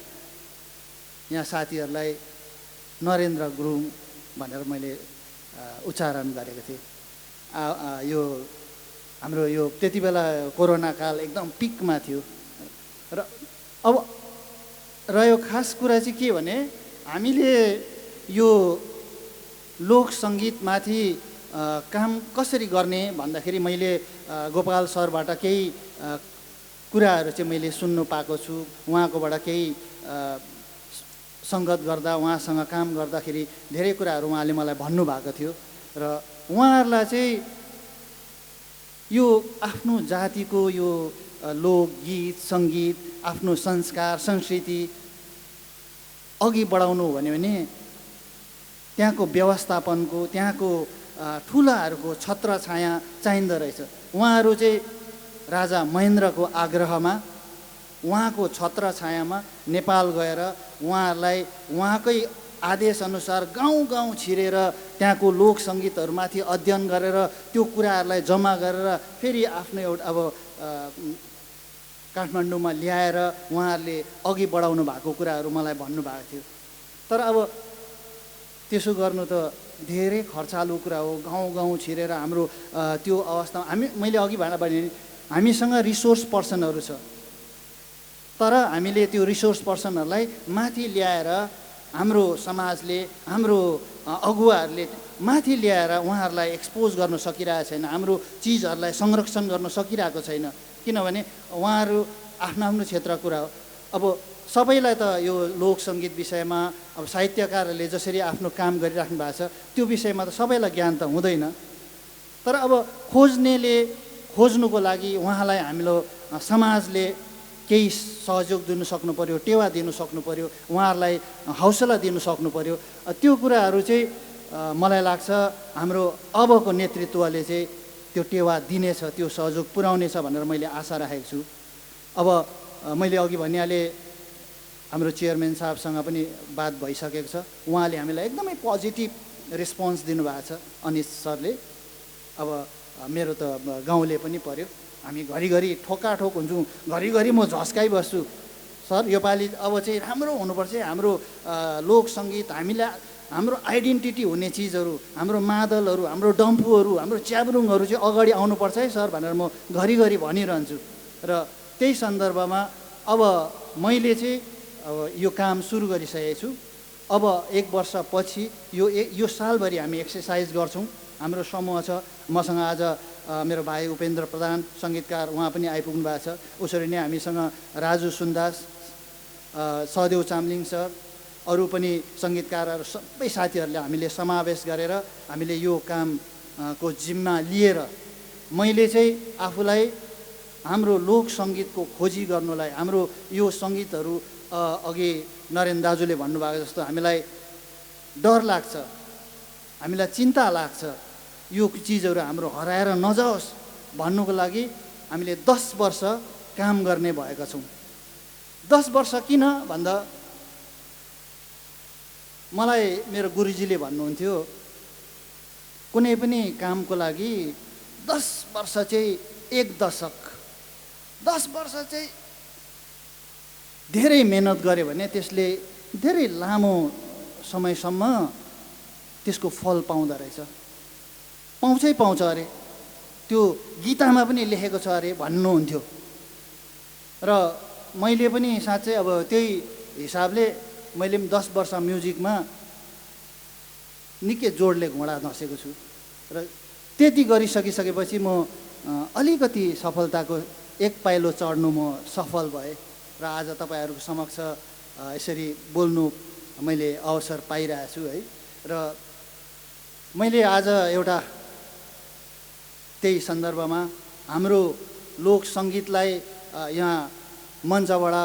यहाँ साथीहरूलाई नरेन्द्र गुरुङ भनेर मैले उच्चारण गरेको थिएँ। यो हाम्रो यो त्यति बेला कोरोना काल एकदम पिकमा थियो र अब रह्यो खास कुरा चाहिँ के भने हामीले यो लोक सङ्गीतमाथि काम कसरी गर्ने भन्दाखेरि मैले गोपाल सरबाट केही कुराहरू चाहिँ मैले सुन्नु पाएको छु। उहाँकोबाट केही सङ्गत गर्दा, उहाँसँग काम गर्दाखेरि धेरै कुराहरू उहाँले मलाई भन्नुभएको थियो र उहाँहरूलाई चाहिँ यो आफ्नो जातिको यो लोकगीत सङ्गीत, आफ्नो संस्कार संस्कृति अघि बढाउनु हो भने त्यहाँको व्यवस्थापनको, त्यहाँको ठुलाहरूको छत्रछाया चाहिँदो रहेछ। उहाँहरू चाहिँ राजा महेन्द्रको आग्रहमा उहाँको छत्रछायामा नेपाल गएर उहाँहरूलाई उहाँकै आदेशअनुसार गाउँ गाउँ छिरेर त्यहाँको लोक सङ्गीतहरूमाथि अध्ययन गरेर त्यो कुराहरूलाई जम्मा गरेर फेरि आफ्नो एउटा अब काठमाडौँमा ल्याएर उहाँहरूले अघि बढाउनु भएको कुराहरू मलाई भन्नुभएको थियो। तर अब त्यसो गर्नु त धेरै खर्चालु कुरा हो। गाउँ गाउँ छिरेर हाम्रो त्यो अवस्थामा मैले अघि भने हामीसँग रिसोर्स पर्सनहरू छ, तर हामीले त्यो रिसोर्स पर्सनहरूलाई माथि ल्याएर हाम्रो समाजले, हाम्रो अगुवाहरूले माथि ल्याएर उहाँहरूलाई एक्सपोज गर्न सकिरहेको छैन, हाम्रो चिजहरूलाई संरक्षण गर्न सकिरहेको छैन। किनभने उहाँहरू आफ्नो आफ्नो क्षेत्र कुरा हो। अब सबैलाई त यो लोक सङ्गीत विषयमा अब साहित्यकारहरूले जसरी आफ्नो काम गरिराख्नु भएको छ त्यो विषयमा त सबैलाई ज्ञान त हुँदैन। तर अब खोज्नुको लागि उहाँलाई हाम्रो समाजले केही सहयोग दिनु सक्नु पर्यो, टेवा दिनु सक्नु पर्यो, उहाँहरूलाई हौसला दिनु सक्नु पर्यो। त्यो कुराहरू चाहिँ मलाई लाग्छ हाम्रो अबको नेतृत्वले चाहिँ त्यो टेवा दिनेछ, त्यो सहयोग पुर्याउनेछ भनेर मैले आशा राखेको छु। अब मैले अघि भनिहालेँ हाम्रो चेयरम्यान साहबसँग पनि बात भइसकेको छ। उहाँले हामीलाई एकदमै पोजिटिभ रेस्पोन्स दिनुभएको छ अनिश सरले। अब मेरो त गाउँले पनि पर्यो, हामी घरिघरि ठोकाठोक हुन्छौँ, घरिघरि म झस्काइबस्छु, सर योपालि अब चाहिँ राम्रो हुनुपर्छ हाम्रो लोक सङ्गीत, हामीलाई हाम्रो आइडेन्टिटी हुने चिजहरू, हाम्रो मादलहरू, हाम्रो डम्फुहरू, हाम्रो च्याब्रुङहरू चाहिँ अगाडि आउनुपर्छ है सर भनेर म घरिघरि भनिरहन्छु। र त्यही सन्दर्भमा अब मैले चाहिँ अब यो काम सुरु गरिसकेको छु। अब 1 वर्षपछि यो सालभरि हामी एक्सर्साइज गर्छौँ। हाम्रो समूह छ, मसँग आज मेरो भाइ उपेन्द्र प्रधान सङ्गीतकार उहाँ पनि आइपुग्नु भएको छ। उसरी नै हामीसँग राजु सुन्दास, सहदेव चामलिङ सर, अरू पनि सङ्गीतकारहरू सबै साथीहरूले हामीले समावेश गरेर हामीले यो कामको जिम्मा लिएर मैले चाहिँ आफूलाई हाम्रो लोक सङ्गीतको खोजी गर्नुलाई, हाम्रो यो सङ्गीतहरू अघि नरेन्द्र दाजुले भन्नुभएको जस्तो हामीलाई डर लाग्छ, हामीलाई चिन्ता लाग्छ, यो चिजहरू हाम्रो हराएर नजाओस् भन्नुको लागि हामीले 10 वर्ष काम गर्ने भएका छौँ। 10 वर्ष किन भन्दा मलाई मेरो गुरुजीले भन्नुहुन्थ्यो कुनै पनि कामको लागि 10 वर्ष चाहिँ 1 दशक 10 वर्ष चाहिँ धेरै मेहनत गऱ्यो भने त्यसले धेरै लामो समयसम्म त्यसको फल पाउँदो रहेछ। पाउँछ अरे, त्यो गीतामा पनि लेखेको छ अरे भन्नुहुन्थ्यो। र मैले पनि साँच्चै अब त्यही हिसाबले मैले पनि 10 वर्ष म्युजिकमा निकै जोडले घोडा धसेको छु र त्यति गरिसकिसकेपछि म अलिकति सफलताको एक पाइलो चढ्नु म सफल भएँ र आज तपाईँहरूको समक्ष यसरी बोल्नु मैले अवसर पाइरहेको छु है। र मैले आज एउटा त्यही सन्दर्भमा हाम्रो लोक सङ्गीतलाई यहाँ मञ्चबाट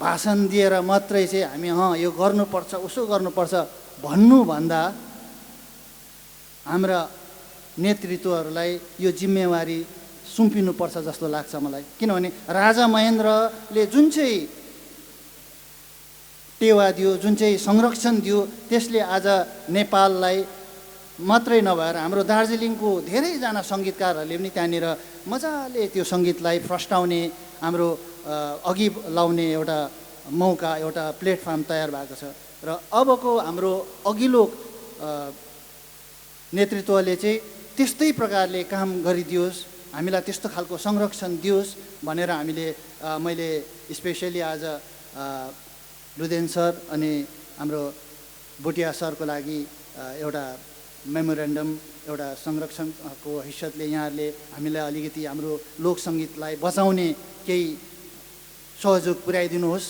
भाषण दिएर मात्रै चाहिँ हामी यो गर्नुपर्छ उसो गर्नुपर्छ भन्नुभन्दा हाम्रा नेतृत्वहरूलाई यो जिम्मेवारी सुम्पिनुपर्छ जस्तो लाग्छ मलाई। किनभने राजा महेन्द्रले जुन चाहिँ टेवा दियो, जुन चाहिँ संरक्षण दियो, त्यसले आज नेपाललाई मात्रै नभएर हाम्रो दार्जिलिङको धेरैजना सङ्गीतकारहरूले पनि त्यहाँनिर मजाले त्यो सङ्गीतलाई फस्टाउने, हाम्रो अघि लाउने एउटा मौका, एउटा प्लेटफर्म तयार भएको छ। र अबको हाम्रो अघिल्लो नेतृत्वले चाहिँ त्यस्तै प्रकारले काम गरिदियोस्, हामीलाई त्यस्तो खालको संरक्षण दियोस् भनेर हामीले मैले स्पेसली आज लुदेन सर अनि हाम्रो भुटिया सरको लागि एउटा मेमोरेन्डम, एउटा संरक्षणको हैसियतले यहाँहरूले हामीलाई अलिकति हाम्रो लोक सङ्गीतलाई बचाउने केही सहयोग पुर्याइदिनुहोस्।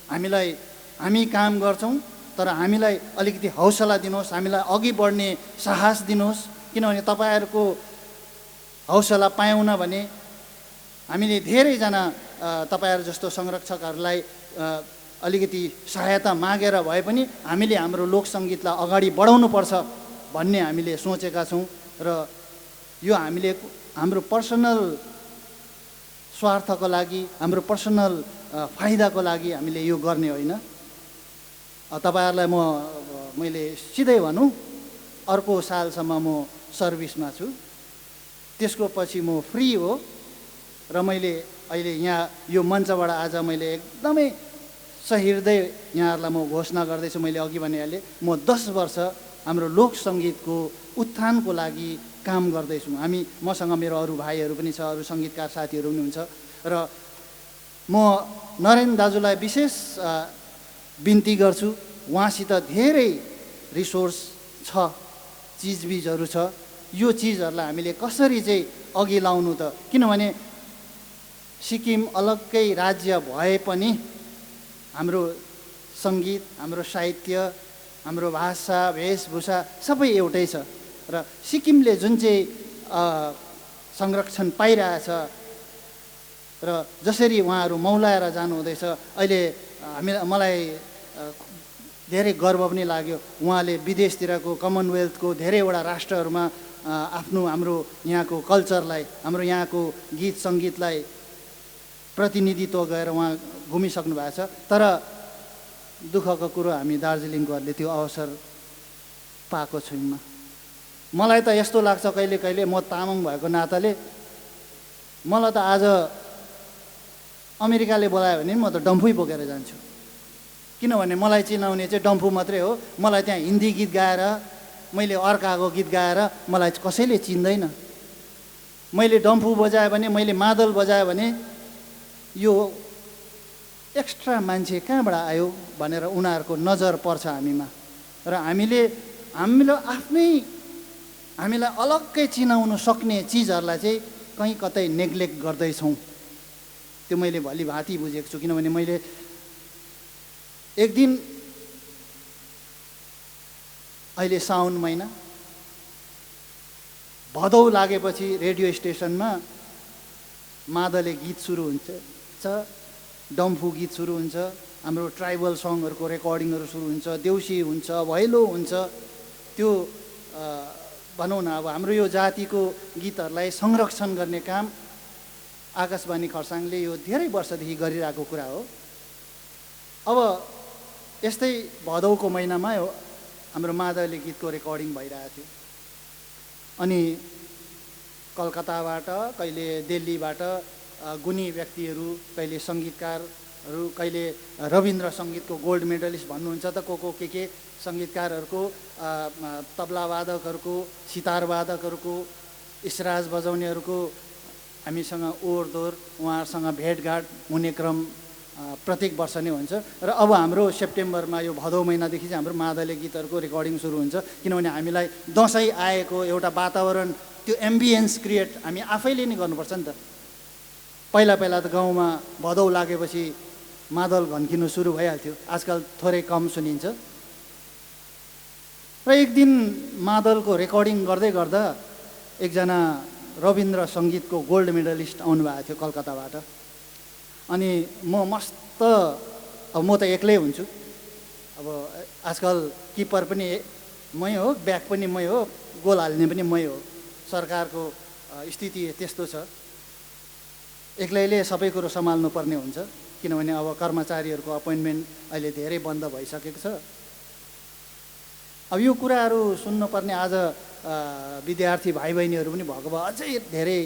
हामी काम गर्छौँ तर हामीलाई अलिकति हौसला दिनुहोस्, हामीलाई अघि बढ्ने साहस दिनुहोस्। किनभने तपाईँहरूको हौसला पायौँ न भने हामीले धेरैजना तपाईँहरू जस्तो संरक्षकहरूलाई अलिकति सहायता मागेर भए पनि हामीले हाम्रो लोक सङ्गीतलाई अगाडि बढाउनुपर्छ भन्ने हामीले सोचेका छौँ। र यो हामीले हाम्रो पर्सनल स्वार्थको लागि, हाम्रो पर्सनल फाइदाको लागि हामीले यो गर्ने होइन। तपाईँहरूलाई मैले सिधै भनौँ, अर्को सालसम्म म सर्भिसमा छु, त्यसको पछि म फ्री हो। र मैले अहिले यहाँ यो मञ्चबाट आज मैले एकदमै सहृदय यहाँहरूलाई म घोषणा गर्दैछु। मैले अघि भनिहालेँ, म 10 वर्ष हाम्रो लोक सङ्गीतको उत्थानको लागि काम गर्दैछु। मसँग मेरो अरू भाइहरू पनि छ, अरू सङ्गीतकार साथीहरू पनि हुन्छ। र म नरेन दाजुलाई विशेष बिन्ती गर्छु, उहाँसित धेरै रिसोर्स छ, चिजबिजहरू छ, यो चिजहरूलाई हामीले कसरी चाहिँ अघि लाउनु त। किनभने सिक्किम अलग्गै राज्य भए पनि हाम्रो सङ्गीत, हाम्रो साहित्य, हाम्रो भाषा, वेशभूषा सबै एउटै छ। र सिक्किमले जुन चाहिँ संरक्षण पाइरहेछ र जसरी उहाँहरू मौलाएर जानुहुँदैछ, अहिले मलाई धेरै गर्व पनि लाग्यो। उहाँले विदेशतिरको कमनवेल्थको धेरैवटा राष्ट्रहरूमा हाम्रो यहाँको कल्चरलाई, हाम्रो यहाँको गीत सङ्गीतलाई प्रतिनिधित्व गरेर उहाँ घुमिसक्नु भएको छ। तर दुःखको कुरो हामी दार्जिलिङकोहरूले त्यो अवसर पाएको छैनौँ। मलाई त यस्तो लाग्छ कहिले कहिले, म तामाङ भएको नाताले मलाई त आज अमेरिकाले बोलायो भने म त डम्फुै बोकेर जान्छु। किनभने मलाई चिनाउने चाहिँ डम्फु मात्रै हो। मलाई त्यहाँ हिन्दी गीत गाएर, मैले अर्काको गीत गाएर मलाई कसैले चिन्दैन। मैले डम्फु बजाएँ भने, मैले मादल बजाएँ भने यो एक्स्ट्रा मान्छे कहाँबाट आयो भनेर उनीहरूको नजर पर्छ हामीमा। र हामीलाई अलग्गै चिनाउनु सक्ने चिजहरूलाई चाहिँ कहीँ कतै नेग्लेक्ट गर्दैछौँ। त्यो मैले भली भाँति बुझेको छु। किनभने मैले एक दिन अहिले साउन महिना भदौ लागेपछि रेडियो स्टेसनमा मादले गीत सुरु हुन्छ, डम्फु गीत सुरु हुन्छ, हाम्रो ट्राइबल सङहरूको रेकर्डिङहरू सुरु हुन्छ, देउसी हुन्छ, भैलो हुन्छ। त्यो भनौँ न, अब हाम्रो यो जातिको गीतहरूलाई संरक्षण गर्ने काम आकाशवाणी खरसाङले यो धेरै वर्षदेखि गरिरहेको कुरा हो। अब यस्तै भदौको महिनामा हाम्रो मादले गीतको रेकर्डिङ भइरहेको थियो। अनि कलकत्ताबाट, कहिले दिल्लीबाट गुणी व्यक्तिहरू, कहिले सङ्गीतकारहरू, कहिले रविन्द्र सङ्गीतको गोल्ड मेडलिस्ट भन्नुहुन्छ त के सङ्गीतकारहरूको, तबलावादकहरूको, सितारवादकहरूको, इसराज बजाउनेहरूको हामीसँग ओहोरदोहोर उहाँहरूसँग भेटघाट हुने क्रम प्रत्येक वर्ष नै हुन्छ। र अब हाम्रो सेप्टेम्बरमा यो भदौ महिनादेखि चाहिँ हाम्रो मादले गीतहरूको रेकर्डिङ सुरु हुन्छ, किनभने हामीलाई दसैँ आएको एउटा वातावरण, त्यो एम्बियन्स क्रिएट हामी आफैले नै गर्नुपर्छ नि त। पहिला त गाउँमा भदौ लागेपछि मादल घन्किनु सुरु भइहाल्थ्यो, आजकल थोरै कम सुनिन्छ। र एक दिन मादलको रेकर्डिङ गर्दै गर्दा एकजना रविन्द्र सङ्गीतको गोल्ड मेडलिस्ट आउनुभएको थियो कलकत्ताबाट। अनि म मस्त, अब म त एक्लै हुन्छु, अब आजकल किपर पनि मै हो, ब्याक पनि मै हो, गोल हाल्ने पनि मै हो। सरकारको स्थिति त्यस्तो छ, एक्लैले सबै कुरो सम्हाल्नु पर्ने हुन्छ, किनभने अब कर्मचारीहरूको अपोइन्टमेन्ट अहिले धेरै बन्द भइसकेको छ। अब यो कुराहरू सुन्नुपर्ने आज विद्यार्थी भाइ बहिनीहरू पनि भएको भए अझै धेरै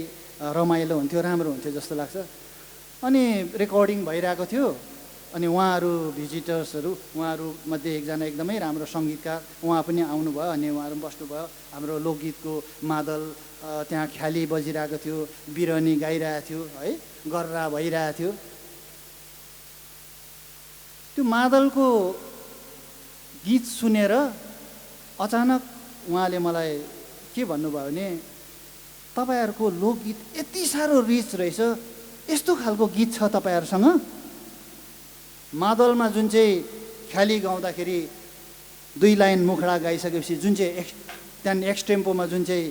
रमाइलो हुन्थ्यो, राम्रो हुन्थ्यो जस्तो लाग्छ। अनि रेकर्डिङ भइरहेको थियो, अनि उहाँहरू भिजिटर्सहरू, उहाँहरूमध्ये एकजना एकदमै राम्रो सङ्गीतकार, उहाँ पनि आउनुभयो। अनि उहाँहरू बस्नुभयो, हाम्रो लोकगीतको मादल त्यहाँ ख्याली बजिरहेको थियो, बिरनी गाइरहेको थियो है, गर्रा भइरहेको थियो। त्यो मादलको गीत सुनेर अचानक उहाँले मलाई के भन्नुभयो भने, तपाईँहरूको लोकगीत यति साह्रो रिच रहेछ, यस्तो खालको गीत छ तपाईँहरूसँग। मादलमा जुन चाहिँ ख्याली गाउँदाखेरि 2 लाइन मुखडा गाइसकेपछि जुन चाहिँ त्यहाँदेखि एक्सटेम्पोमा जुन चाहिँ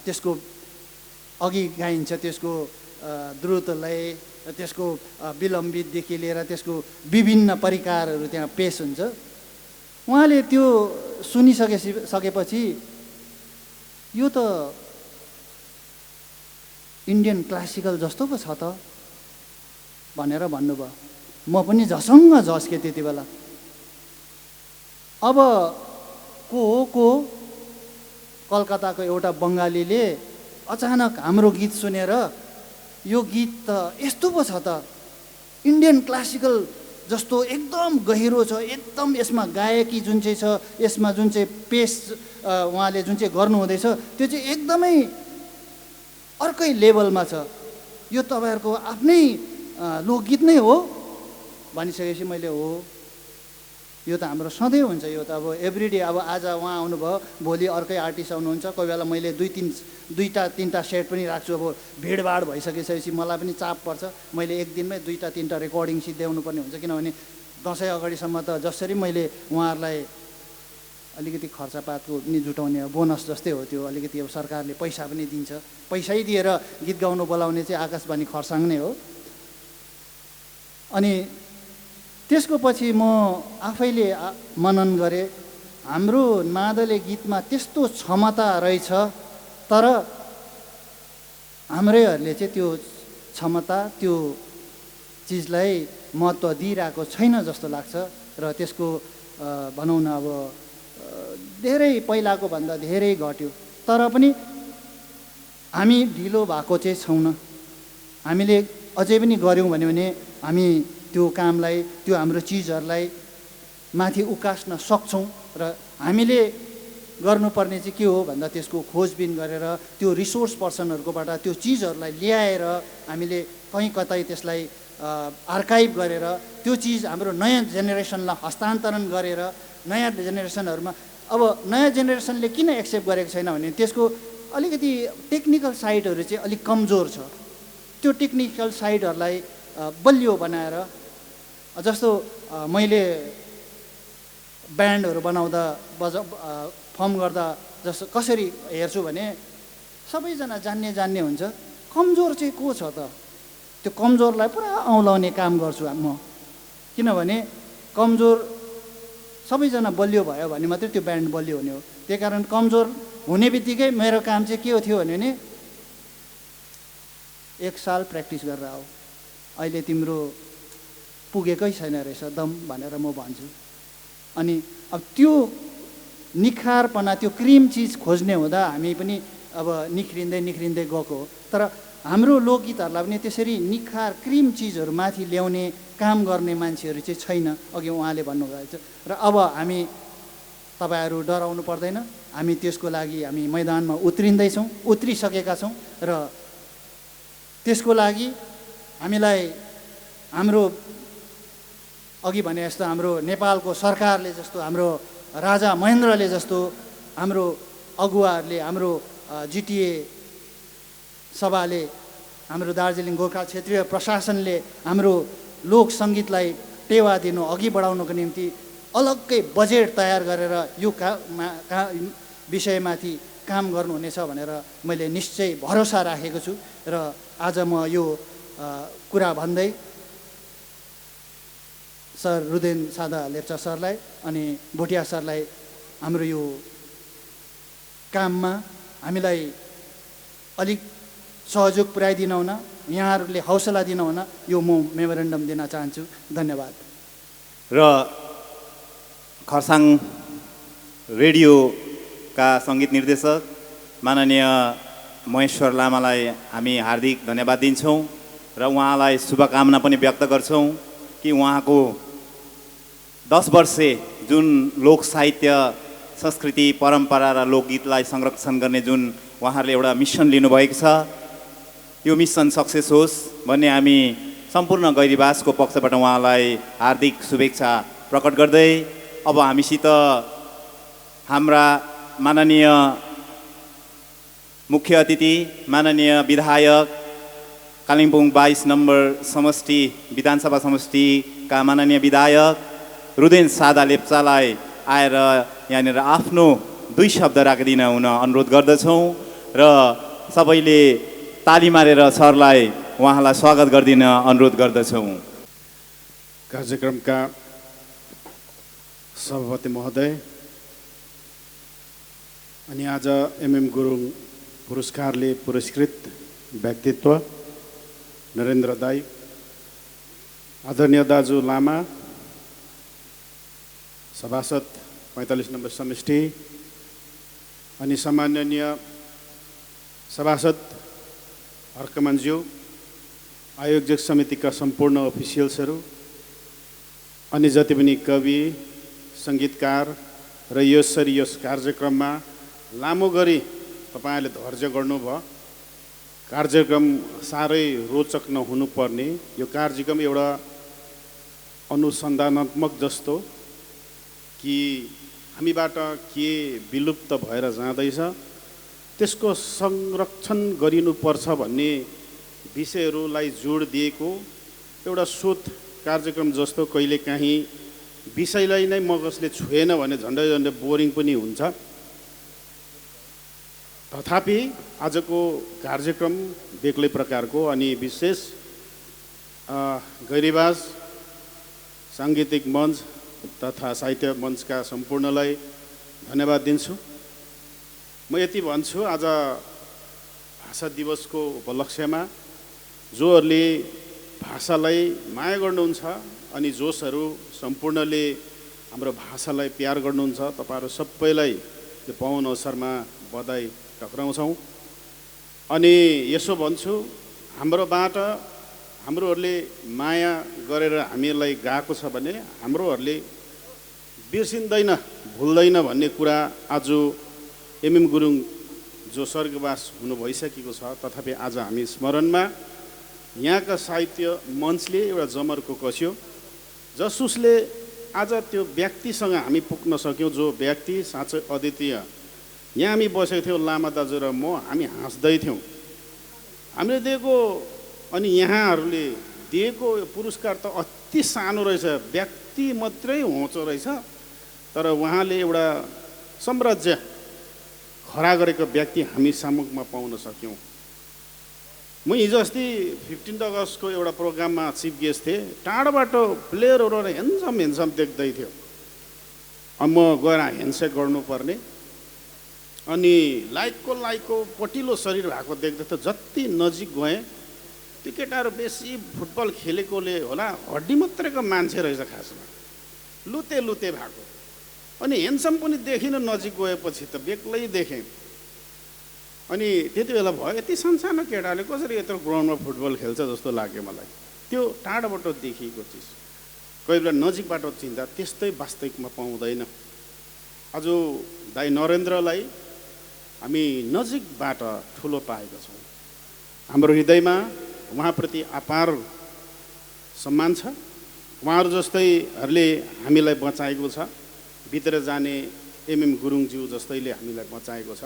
त्यसको अघि गाइन्छ, त्यसको द्रुत लय, त्यसको विलम्बितदेखि लिएर त्यसको विभिन्न परिकारहरू त्यहाँ पेश हुन्छ। उहाँले त्यो सुनिसकेपछि यो त इन्डियन क्लासिकल जस्तो पो छ त भनेर भन्नुभयो। म पनि झसङ्ग झस्केँ त्यति बेला। अब को कलकत्ताको एउटा बङ्गालीले अचानक हाम्रो गीत सुनेर यो गीत त यस्तो पो छ त, इन्डियन क्लासिकल जस्तो एकदम गहिरो छ, एकदम यसमा गायकी जुन चाहिँ छ, यसमा जुन चाहिँ पेस उहाँले जुन चाहिँ गर्नुहुँदैछ त्यो चाहिँ एकदमै अर्कै लेभलमा छ, यो तपाईँहरूको आफ्नै लोकगीत नै हो भनिसकेपछि मैले हो, यो त हाम्रो सधैँ हुन्छ, यो त अब एभ्रिडे। अब आज उहाँ आउनुभयो, भोलि अर्कै आर्टिस्ट आउनुहुन्छ, कोही बेला मैले 2-3टा सेट पनि राख्छु। अब भिडभाड भइसकेपछि मलाई पनि चाप पर्छ, मैले एक दिनमै 2-3टा रेकर्डिङ सिद्ध्याउनु पर्ने हुन्छ, किनभने दसैँ अगाडिसम्म त जसरी मैले उहाँहरूलाई अलिकति खर्चपातको पनि जुटाउने बोनस जस्तै हो, त्यो अलिकति अब सरकारले पैसा पनि दिन्छ, पैसै दिएर गीत गाउनु बोलाउने चाहिँ आकाशवाणी खरसाङ नै हो। अनि त्यसको पछि म आफैले मनन गरेँ, हाम्रो मादले गीतमा त्यस्तो क्षमता रहेछ, तर हाम्रैहरूले चाहिँ त्यो क्षमता, त्यो चिजलाई महत्त्व दिइरहेको छैन जस्तो लाग्छ। र त्यसको भनौँ न अब धेरै पहिलाको भन्दा धेरै घट्यो, तर पनि हामी ढिलो भएको चाहिँ छैनौँ। हामीले अझै पनि गऱ्यौँ भने हामी त्यो कामलाई, त्यो हाम्रो चिजहरूलाई माथि उकास्न सक्छौँ। र हामीले गर्नुपर्ने चाहिँ के हो भन्दा त्यसको खोजबिन गरेर त्यो रिसोर्स पर्सनहरूकोबाट त्यो चिजहरूलाई ल्याएर हामीले कहीँ कतै त्यसलाई आर्काइभ गरेर त्यो चिज हाम्रो नयाँ जेनेरेसनलाई हस्तान्तरण गरेर नयाँ जेनेरेसनहरूमा, अब नयाँ जेनेरेसनले किन एक्सेप्ट गरेको छैन भने त्यसको अलिकति टेक्निकल साइडहरू चाहिँ अलिक कमजोर छ। त्यो टेक्निकल साइडहरूलाई बलियो बनाएर, जस्तो मैले ब्यान्डहरू बनाउँदा फर्म गर्दा जस्तो कसरी हेर्छु भने सबैजना जान्ने हुन्छ, कमजोर चाहिँ को छ त, त्यो कमजोरलाई पुरा औँलाउने काम गर्छु म। किनभने कमजोर सबैजना बलियो भयो भने मात्रै त्यो ब्यान्ड बलियो हुने हो। त्यही कारण कमजोर हुने बित्तिकै मेरो काम चाहिँ के थियो भने 1 साल प्र्याक्टिस गरेर आऊ, अहिले तिम्रो पुगेकै छैन रहेछ दम भनेर म भन्छु। अनि अब त्यो निखारपना त्यो क्रिम चिज खोज्ने हुँदा हामी पनि अब निख्रिँदै गएको हो। तर हाम्रो लोकगीतहरूलाई पनि त्यसरी निखार क्रिम चिजहरू माथि ल्याउने काम गर्ने मान्छेहरू चाहिँ छैन, अघि उहाँले भन्नुभएको छ। र अब हामी तपाईँहरू डराउनु पर्दैन, हामी त्यसको लागि हामी मैदानमा उत्रिसकेका छौँ र त्यसको लागि हामीलाई हाम्रो अघि भने जस्तो हाम्रो नेपालको सरकारले जस्तो, हाम्रो राजा महेन्द्रले जस्तो, हाम्रो अगुवाहरूले, हाम्रो जिटिए सभाले, हाम्रो दार्जिलिङ गोर्खा क्षेत्रीय प्रशासनले हाम्रो लोक सङ्गीतलाई टेवा दिनु, अघि बढाउनको निम्ति अलग्गै बजेट तयार गरेर यो विषयमाथि काम गर्नुहुनेछ भनेर मैले निश्चय भरोसा राखेको छु। र आज म यो कुरा भन्दै सर रुदेन सादा लेप्चा सरलाई अनि भोटिया सरलाई हाम्रो यो काममा हामीलाई अलिक सहयोग पुर्याइदिनु हुन, यहाँहरूले हौसला दिनु हुन यो म मेमोरेन्डम दिन चाहन्छु। धन्यवाद। र खरसाङ रेडियोका सङ्गीत निर्देशक माननीय महेश्वर लामालाई हामी हार्दिक धन्यवाद दिन्छौँ र उहाँलाई शुभकामना पनि व्यक्त गर्छौँ कि उहाँको 10 वर्षे जुन लोक साहित्य संस्कृति परम्परा र लोकगीतलाई संरक्षण गर्ने जुन उहाँहरूले एउटा मिसन लिनुभएको छ, यो मिसन सक्सेस होस् भन्ने हामी सम्पूर्ण गैरीबासको पक्षबाट उहाँलाई हार्दिक शुभेच्छा प्रकट गर्दै अब हामीसित हाम्रा माननीय मुख्य अतिथि माननीय विधायक कालिम्पोङ 22 नम्बर समष्टि विधानसभा समष्टिका माननीय विधायक रुदेन सादा लेप्चालाई आएर यहाँनिर आफ्नो 2 शब्द राखिदिन हुन अनुरोध गर्दछौँ र सबैले ताली मारेर सरलाई उहाँलाई स्वागत गरिदिन अनुरोध गर्दछौँ। कार्यक्रमका सभापति महोदय अनि आज एमएम गुरुङ पुरस्कारले पुरस्कृत व्यक्तित्व नरेन्द्र दाई, आदरणीय दाजु लामा, सभासद 45 नम्बर समष्टि अनि सम्माननीय सभासद हर्कमनज्यू, आयोजक समितिका सम्पूर्ण अफिसियल्सहरू अनि जति पनि कवि सङ्गीतकार र यसरी यस कार्यक्रममा लामो गरी तपाईँहरूले धैर्य गर्नुभयो। कार्यक्रम साह्रै रोचक नहुनुपर्ने यो कार्यक्रम एउटा अनुसन्धानात्मक जस्तो कि हामीबाट के विलुप्त भएर जाँदैछ त्यसको संरक्षण गरिनुपर्छ भन्ने विषयहरूलाई जोड दिएको एउटा शोध कार्यक्रम जस्तो कहिलेकाहीँ विषयलाई नै मगजले छोएन भने झन्डै झन्डै बोरिङ पनि हुन्छ। तथापि आजको कार्यक्रम बेग्लै प्रकारको अनि विशेष गैरीबास साङ्गीतिक मञ्च तथा साहित्य मञ्चका सम्पूर्णलाई धन्यवाद दिन्छु। म यति भन्छु, आज भाषा दिवसको उपलक्ष्यमा जोहरूले भाषालाई माया गर्नुहुन्छ अनि जोसहरू सम्पूर्णले हाम्रो भाषालाई प्यार गर्नुहुन्छ, तपाईँहरू सबैलाई यो पाउन अवसरमा बधाई टक्राउँछौँ। अनि यसो भन्छु, हाम्रोबाट हाम्रोहरूले माया गरेर हामीलाई गएको छ भने हाम्रोहरूले बिर्सिँदैन भुल्दैन भन्ने कुरा आज एमएम गुरुङ जो स्वर्गवास हुनु भइसकेको छ, तथापि आज हामी स्मरणमा यहाँका साहित्य मञ्चले एउटा जमर्को कस्यो जसुसले आज त्यो व्यक्तिसँग हामी पुग्न सक्यौँ, जो व्यक्ति साँच्चै अद्वितीय। यहाँ हामी बसेको थियौँ लामा दाजु र म, हामी हाँस्दै थियौँ हामीले दिएको, अनि यहाँहरूले दिएको पुरस्कार त अति सानो रहेछ, व्यक्ति मात्रै होचो रहेछ, तर उहाँले एउटा साम्राज्य खडा गरेको व्यक्ति हामी सामुखमा पाउन सक्यौँ। म हिजो अस्ति 15 अगस्तको एउटा प्रोग्राममा चिफ गेस्ट थिएँ, टाढोबाट प्लेयरहरू हेन्सम देख्दै थियो। अब म गएर ह्यान्डसेक गर्नुपर्ने अनि लाइकको पटिलो शरीर भएको देख्दै थियो। जति नजिक गएँ त्यो केटाहरू बेसी फुटबल खेलेकोले होला हड्डी मात्रैको मान्छे रहेछ, खासमा लुते भएको। अनि ह्यान्डसम पनि देखिनँ नजिक गएपछि त बेग्लै देखेँ। अनि त्यति बेला भयो यति सानसानो केटाले कसरी यत्रो ग्राउन्डमा फुटबल खेल्छ जस्तो लाग्यो मलाई। त्यो टाढाबाट देखिएको चिज कोही बेला नजिकबाट चिन्दा त्यस्तै वास्तविकमा पाउँदैन। आज दाइ नरेन्द्रलाई हामी नजिकबाट ठुलो पाएका छौँ। हाम्रो हृदयमा उहाँप्रति अपार सम्मान छ। उहाँहरू जस्तैहरूले हामीलाई बचाएको छ। भित्र जाने एमएम गुरुङज्यू जस्तैले हामीलाई बचाएको छ।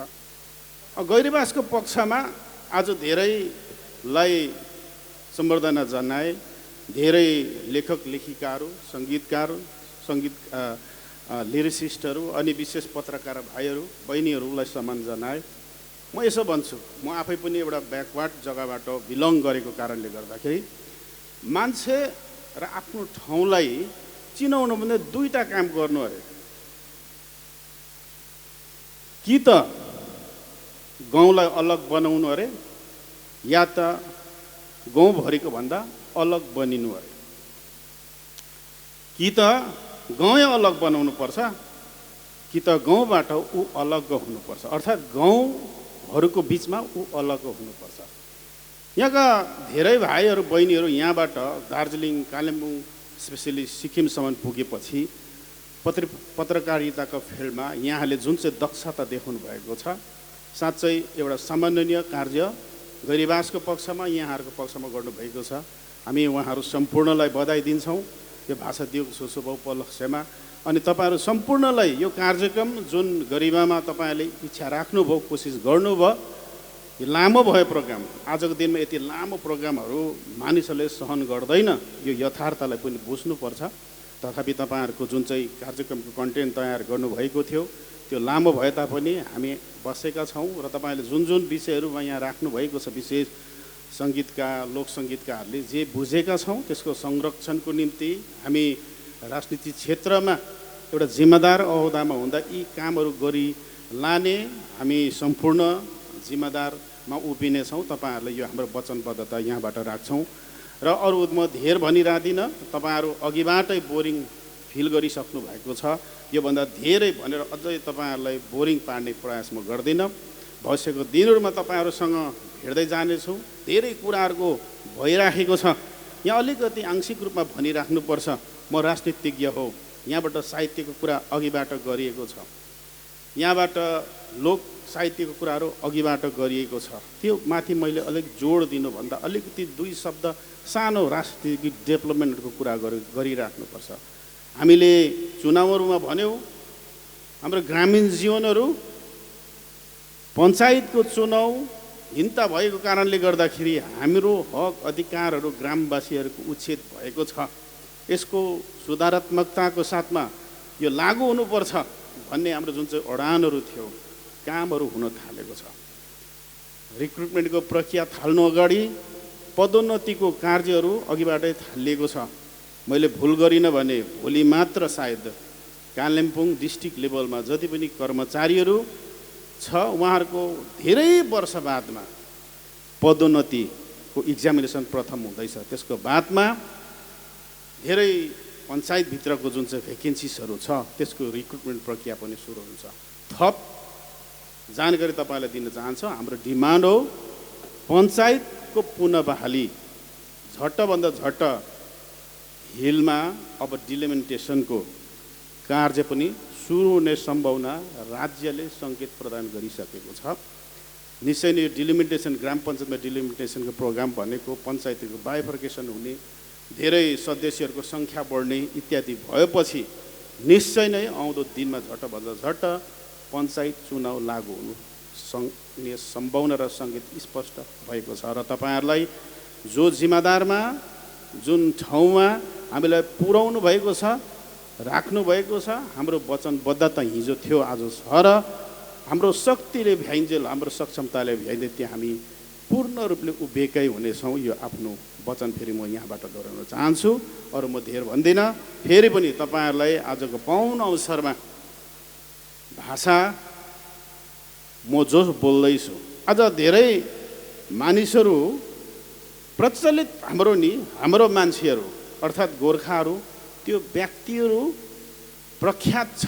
गैरीवासको पक्षमा आज धेरैलाई सम्बर्धना जनाए। धेरै लेखक लेखिकाहरू, सङ्गीत लिरिसिस्टहरू अनि विशेष पत्रकार भाइहरू बहिनीहरूलाई सम्मान जनाए। म यसो भन्छु, म आफै पनि एउटा ब्याकवार्ड जग्गाबाट बिलङ गरेको कारणले गर्दाखेरि मान्छे र आफ्नो ठाउँलाई चिनाउनु भने दुईवटा काम गर्नु अरे। कि त गाउँलाई अलग बनाउनु अरे या त गाउँभरिको भन्दा अलग बनिनु अरे। कि त गाउँ अलग बनाउनु पर्छ कि त गाउँबाट ऊ अलग हुनुपर्छ, अर्थात् गाउँहरूको बिचमा ऊ अलग हुनुपर्छ। यहाँका धेरै भाइहरू बहिनीहरू यहाँबाट दार्जिलिङ, कालिम्पोङ, स्पेसली सिक्किमसम्म पुगेपछि पत्रकारिताको फिल्डमा यहाँले जुन चाहिँ दक्षता देखाउनु भएको छ, साँच्चै एउटा सम्माननीय कार्य गैरीवासको पक्षमा यहाँहरूको पक्षमा गर्नुभएको छ। हामी उहाँहरू सम्पूर्णलाई बधाई दिन्छौँ यो भाषा दिवसको शुभ उपलक्ष्यमा। अनि तपाईँहरू सम्पूर्णलाई यो कार्यक्रम जुन गरिमामा तपाईँहरूले इच्छा राख्नुभयो, कोसिस गर्नुभयो, यो लामो भयो प्रोग्राम। आजको दिनमा यति लामो प्रोग्रामहरू मानिसहरूले सहन गर्दैन, यो यथार्थलाई पनि बुझ्नुपर्छ। तथापि तपाईँहरूको जुन चाहिँ कार्यक्रमको कन्टेन्ट तयार गर्नुभएको थियो त्यो लामो भए तापनि हामी बसेका छौँ र तपाईँहरूले जुन जुन विषयहरूमा यहाँ राख्नुभएको छ, विशेष सङ्गीतका लोकसङ्गीतकाहरूले जे बुझेका छौँ त्यसको संरक्षणको निम्ति हामी राजनीति क्षेत्रमा एउटा जिम्मेदार अहोदामा हुँदा यी कामहरू गरी लाने हामी सम्पूर्ण जिम्मेदारमा उभिनेछौँ। तपाईँहरूलाई यो हाम्रो वचनबद्धता यहाँबाट राख्छौँ। र अरू म धेर भनिरहदिनँ, तपाईँहरू अघिबाटै बोरिङ फिल गरिसक्नु भएको छ। योभन्दा धेरै भनेर अझै तपाईँहरूलाई बोरिङ पार्ने प्रयास म गर्दिनँ। भविष्यको दिनहरूमा तपाईँहरूसँग भेट्दै जानेछु। धेरै कुराहरूको भइराखेको छ। यहाँ अलिकति आंशिक रूपमा भनिराख्नुपर्छ, म राजनीतिज्ञ हो, यहाँबाट साहित्यको कुरा अघिबाट गरिएको छ, यहाँबाट लोक साहित्यको कुराहरू अघिबाट गरिएको छ। त्यो माथि मैले अलिक जोड दिनुभन्दा अलिकति दुई शब्द सानो राजनीतिक डेभलपमेन्टको कुरा गरिराख्नुपर्छ। हामीले चुनावहरूमा भन्यौँ हाम्रो ग्रामीण जीवनहरू पञ्चायतको चुनाव हिंसा भएको कारणले गर्दाखेरि हाम्रो हक अधिकारहरू ग्रामवासीहरूको उच्छेद भएको छ। यसको सुधारात्मकताको साथमा यो लागू हुनुपर्छ भन्ने हाम्रो जुन चाहिँ अडानहरू थियो, कामहरू हुन थालेको छ। रिक्रुटमेन्टको प्रक्रिया थाल्नु अगाडि पदोन्नतिको कार्यहरू अघिबाटै थालिएको छ। मैले भुल गरिनँ भने भोलि मात्र सायद कालिम्पोङ डिस्ट्रिक्ट लेभलमा जति पनि कर्मचारीहरू छ उहाँहरूको धेरै वर्ष बादमा पदोन्नतिको इक्जामिनेसन प्रथम हुँदैछ। त्यसको बादमा धेरै पञ्चायतभित्रको जुन चाहिँ भ्याकेन्सिसहरू छ त्यसको रिक्रुटमेन्ट प्रक्रिया पनि सुरु हुन्छ। थप जानकारी तपाईँलाई दिन चाहन्छु, हाम्रो डिमान्ड हो पञ्चायतको पुनः बहाली झट्टभन्दा झट्ट। हिलमा अब डिलिमिटेसनको कार्य पनि सुरु हुने सम्भावना राज्यले सङ्केत प्रदान गरिसकेको छ। निश्चय नै यो डिलिमिटेसन, ग्राम पञ्चायतमा डिलिमिटेसनको प्रोग्राम भनेको पञ्चायतको बाइफर्केसन हुने, धेरै सदस्यहरूको सङ्ख्या बढ्ने इत्यादि भएपछि निश्चय नै आउँदो दिनमा झट्टभन्दा झट्ट पञ्चायत चुनाव लागू हुनु सक्ने सम्भावना र सङ्केत स्पष्ट भएको छ। र तपाईँहरूलाई जो जिम्मेदारमा जुन ठाउँमा हामीलाई पुर्याउनु भएको छ, राख्नु भएको छ, हाम्रो वचनबद्धता हिजो थियो आज छ र हाम्रो शक्तिले भ्याइन्जेल, हाम्रो सक्षमताले भ्याइन्जेल त्यहाँ हामी पूर्ण रूपले उभिएकै हुनेछौँ। यो आफ्नो वचन फेरि म यहाँबाट दोहोऱ्याउन चाहन्छु। अरू म धेर भन्दिनँ। फेरि पनि तपाईँहरूलाई आजको पाउन अवसरमा भाषा म जो बोल्दैछु, आज धेरै मानिसहरू प्रचलित हाम्रो मान्छेहरू अर्थात् गोर्खाहरू त्यो व्यक्तिहरू प्रख्यात छ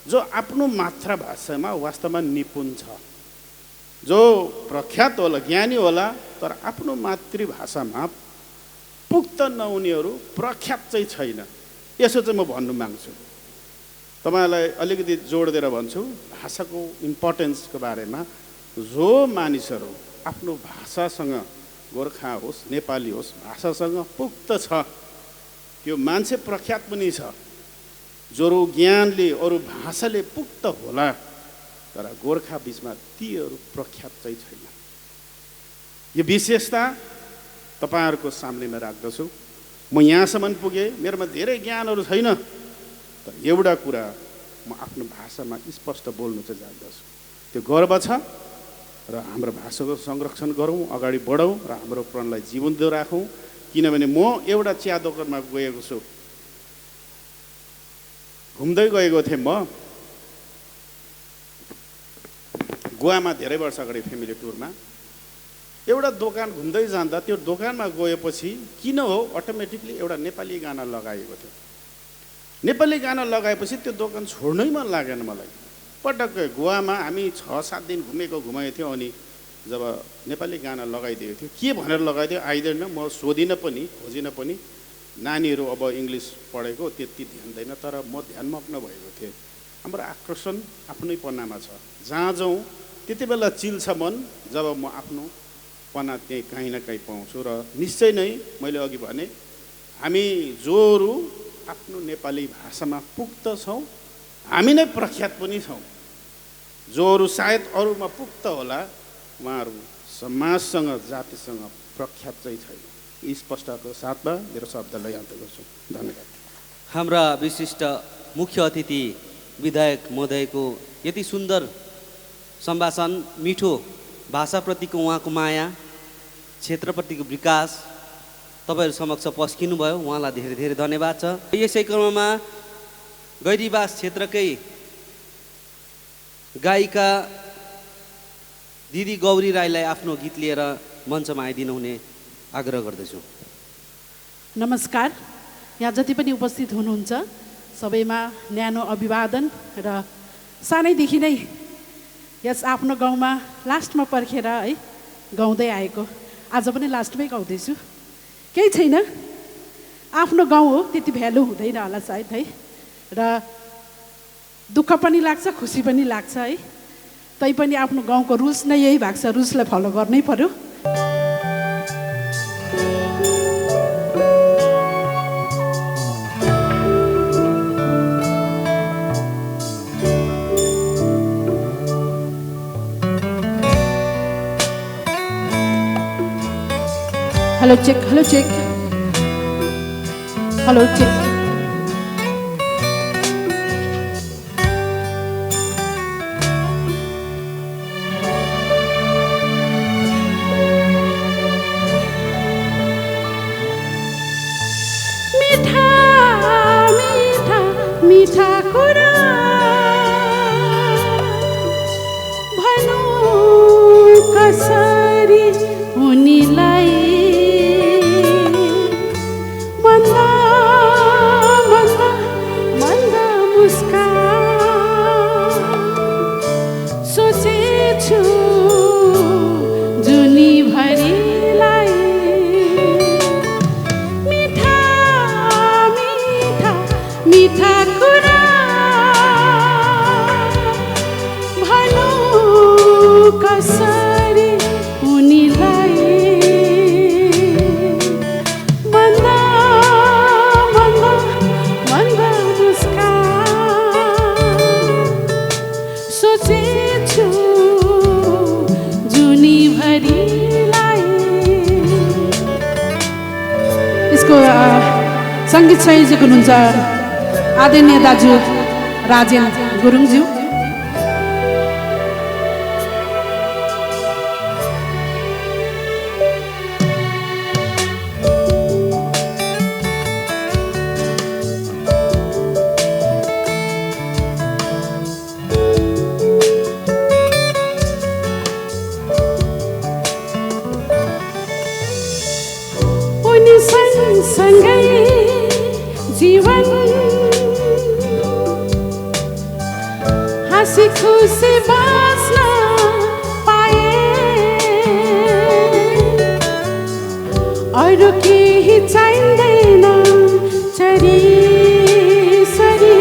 जो आफ्नो मातृभाषामा वास्तवमा निपुण छ, जो प्रख्यात होला, ज्ञानी होला, तर आफ्नो मातृभाषामा पुख्त नहुनेहरू प्रख्यात चाहिँ छैन। यसो चाहिँ म भन्नु माग्छु। तपाईँलाई अलिकति जोड दिएर भन्छु, भाषाको इम्पोर्टेन्सको बारेमा। जो मानिसहरू आफ्नो भाषासँग, गोर्खा होस्, नेपाली होस्, भाषासँग पुख्त छ, त्यो मान्छे प्रख्यात पनि छ। जो ज्ञानले, अरू भाषाले पुख्त होला, तर गोर्खा बिचमा तीहरू प्रख्यात चाहिँ छैन। यो विशेषता तपाईँहरूको सामनेमा राख्दछु। म यहाँसम्म पुगेँ, मेरोमा धेरै ज्ञानहरू छैन, तर एउटा कुरा म आफ्नो भाषामा स्पष्ट बोल्नु चाहिँ जान्दछु। त्यो गर्व छ र हाम्रो भाषाको संरक्षण गरौँ, अगाडि बढौँ र हाम्रो प्रणलाई जीवन्त राखौँ। किनभने म एउटा चिया दोकानमा गएको छु, घुम्दै गएको थिएँ। म गोवामा धेरै वर्ष अगाडि फ्यामिली टुरमा एउटा दोकान घुम्दै जाँदा त्यो दोकानमा गएपछि किन हो अटोमेटिकली एउटा नेपाली गाना लगाएको थियो। नेपाली गाना लगाएपछि त्यो दोकान छोड्नै मन लागेन मलाई। पटक्कै गोवामा हामी 6-7 दिन घुमाएको थियो, अनि जब नेपाली गाना लगाइदिएको थियो, के भनेर लगाइदियो आइदैन, म सोधिनँ पनि, खोजिनँ पनि। नानीहरू अब इङ्ग्लिस पढेको त्यति ध्यान दिएन, तर म ध्यानमग्न भएको थिएँ। हाम्रो आकर्षण आफ्नै पन्नामा छ। जहाँ जाउँ त्यति बेला चिल्छ मन, जब म आफ्नो पना त्यहीँ काहीँ न काहीँ पाउँछु। र निश्चय नै मैले अघि भने, हामी जोहरू आफ्नो नेपाली भाषामा पुख्त छौँ, हामी नै प्रख्यात पनि छौँ। जोहरू सायद अरूमा पुख्त होला, उहाँहरू समाजसँग, जातिसँग प्रख्यात चाहिँ छैन। स्पष्टताको साथमा मेरो शब्दलाई अन्त गर्छु। धन्यवाद। हाम्रा विशिष्ट मुख्य अतिथि विधायक महोदयको यति सुन्दर सम्भाषण, मिठो भाषाप्रतिको उहाँको माया, क्षेत्रप्रतिको विकास तपाईँहरू समक्ष पस्किनु भयो, उहाँलाई धेरै धेरै धन्यवाद छ। यसै क्रममा गैरीबास क्षेत्रकै गायिका दिदी गौरी राईलाई आफ्नो गीत लिएर मञ्चमा आइदिनु हुने आग्रह गर्दछु। नमस्कार। यहाँ जति पनि उपस्थित हुनुहुन्छ सबैमा न्यानो अभिवादन। र सानैदेखि नै यस आफ्नो गाउँमा लास्टमा पर्खेर है गाउँदै आएको, आज पनि लास्टमै गाउँदैछु। केही छैन, आफ्नो गाउँ हो, त्यति भ्यालु हुँदैन होला सायद है। र दुःख पनि लाग्छ, खुसी पनि लाग्छ है। तैपनि आफ्नो गाउँको रुल्स नै यही भएको छ, रुल्सलाई फलो गर्नै पर्यो। Hello check, hello check, hello check. मीठा मीठा मीठा कुरा भनौँ कसरी उनीलाई, सङ्गीत संयोजक हुनुहुन्छ आदरणीय दाजु राजेन गुरुङज्यू। जीवन हँसी खुसी बाँच्न पाए अरू केही चाहिँदैन चरी सरी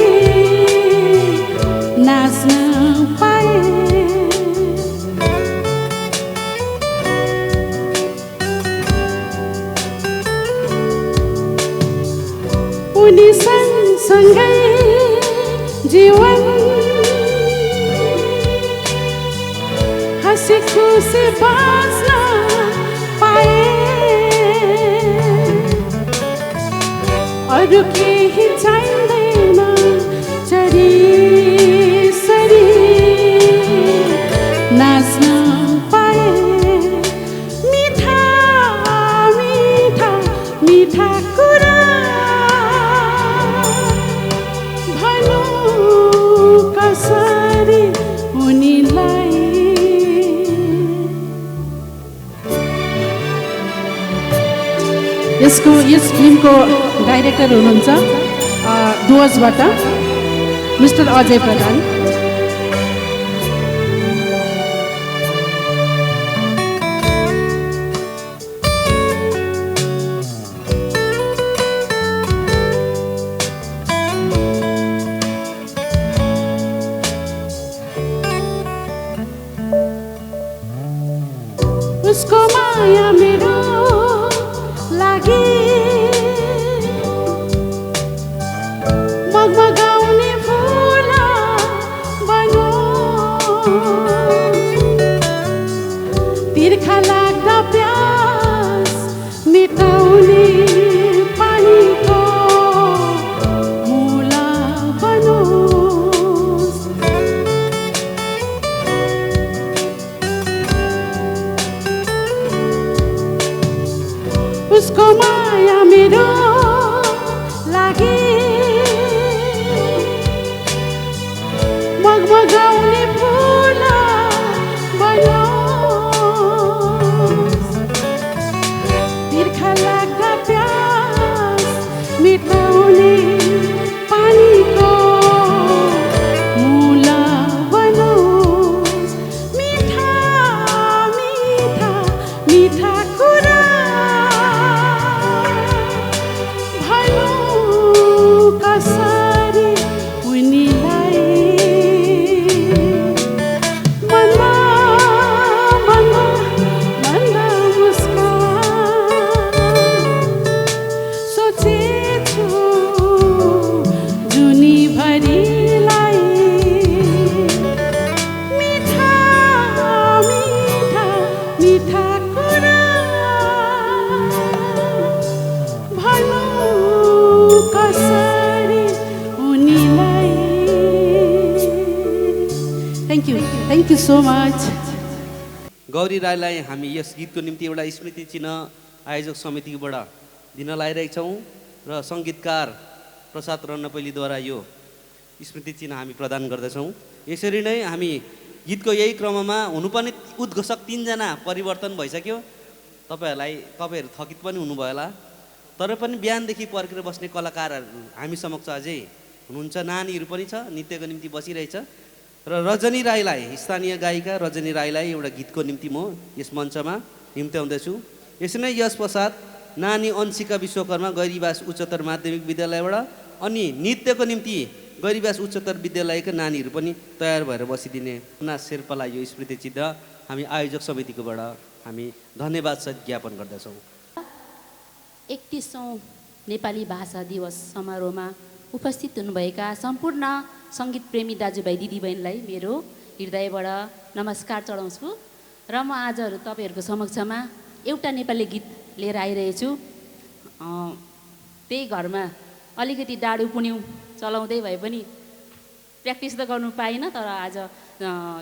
नाच्न पाए उनी सँगसँगै जीवन हँसी खुसी बाँच्न पाए अरू केही चाहिँदैन चरी सरी नाच्न पाए मिठा मिठा मिठा कुरा भनौँ कसरी उनीलाई यस फिल्मको डाइरेक्टर हुनुहुन्छ डुवर्सबाट मिस्टर अजय प्रधान। उसको माया मेरो लागि मगमगाउने फुल बनो तिर्खा लाग्दा प्यास मेटाउने पानीको मूल बनोस् उसको माया मेरो लागि मगमगाउने फुल बनोस् तिर्खा लाग्दा प्यास मेटाउने पानीको मूल बनोस् मिठा मिठा मिठा कुरा कसरी उनीलाई मनमा मनमा मनमा मुस्कान सोचेछु जुनीभरिलाई मिठा मिठा मिठा कुरा भनौँ कसरी उनीलाई। Thank you so much. Gauri राईलाई हामी यस गीतको निम्ति एउटा स्मृति चिन्ह आयोजक समितिबाट दिन लागिरहेछौँ र सङ्गीतकार प्रसाद रन्नपैलीद्वारा यो स्मृति चिन्ह हामी प्रदान गर्दछौँ। यसरी नै हामी गीतको यही क्रममा हुनुपर्ने उद्घोषक 3 जना परिवर्तन भइसक्यो। तपाईँहरू थकित पनि हुनुभयो होला, तर पनि बिहानदेखि पर्खेर बस्ने कलाकारहरू हामी समक्ष अझै हुनुहुन्छ। नानीहरू पनि छ, नृत्यको निम्ति बसिरहेछ। र रजनी राईलाई, स्थानीय गायिका रजनी राईलाई एउटा गीतको निम्ति म यस मञ्चमा निम्त्याउँदैछु। यसै नै यस पश्चात नानी अंशिका विश्वकर्मा गैरीबास उच्चतर माध्यमिक विद्यालयबाट अनि नृत्यको निम्ति गैरीबास उच्चतर विद्यालयका नानीहरू पनि तयार भएर बसिदिने ना शेर्पालाई यो स्मृति चिन्ह हामी आयोजक समितिकोबाट हामी धन्यवाद सहित ज्ञापन गर्दछौँ। 31औं नेपाली भाषा दिवस समारोहमा उपस्थित हुनुभएका सम्पूर्ण सङ्गीत प्रेमी दाजुभाइ दिदीबहिनीलाई मेरो हृदयबाट नमस्कार चढाउँछु। र म आजहरू तपाईँहरूको समक्षमा एउटा नेपाली गीत लिएर आइरहेछु। त्यही घरमा अलिकति डाडु पुन्यौँ चलाउँदै भए पनि प्र्याक्टिस त गर्नु पाइनँ, तर आज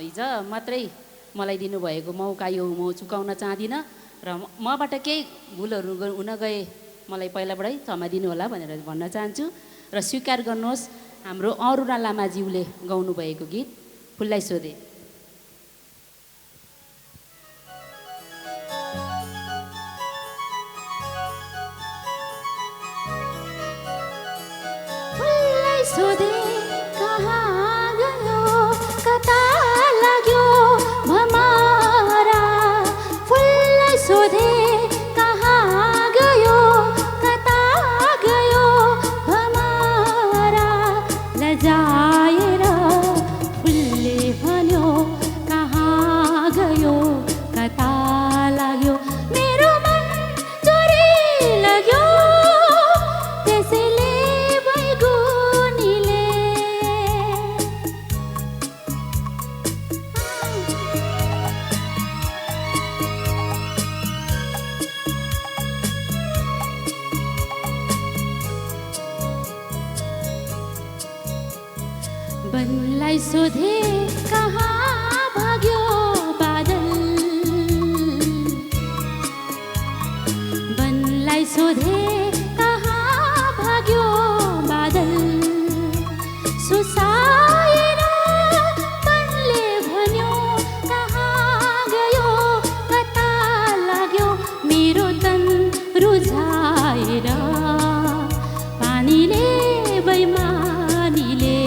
हिजो मात्रै मलाई दिनुभएको मौका यो म चुकाउन चाहदिनँ र मबाट केही भुलहरू हुन गए मलाई पहिलाबाटै क्षमा दिनु होला भनेर भन्न चाहन्छु र स्वीकार गर्नुहोस् हाम्रो अरुणा लामाज्यूले गाउनुभएको गीत फुललाई सोधे। फुललाई सोधे कहाँ गयो, कता बनलाई सोधे कहाँ भाग्यो बादल, बनलाई सोधे कहाँ भाग्यो बादल, सुसाएर मनले भन्यो कहाँ गयो कता लाग्यो मेरो तन रुझाएर पानीले बैमानीले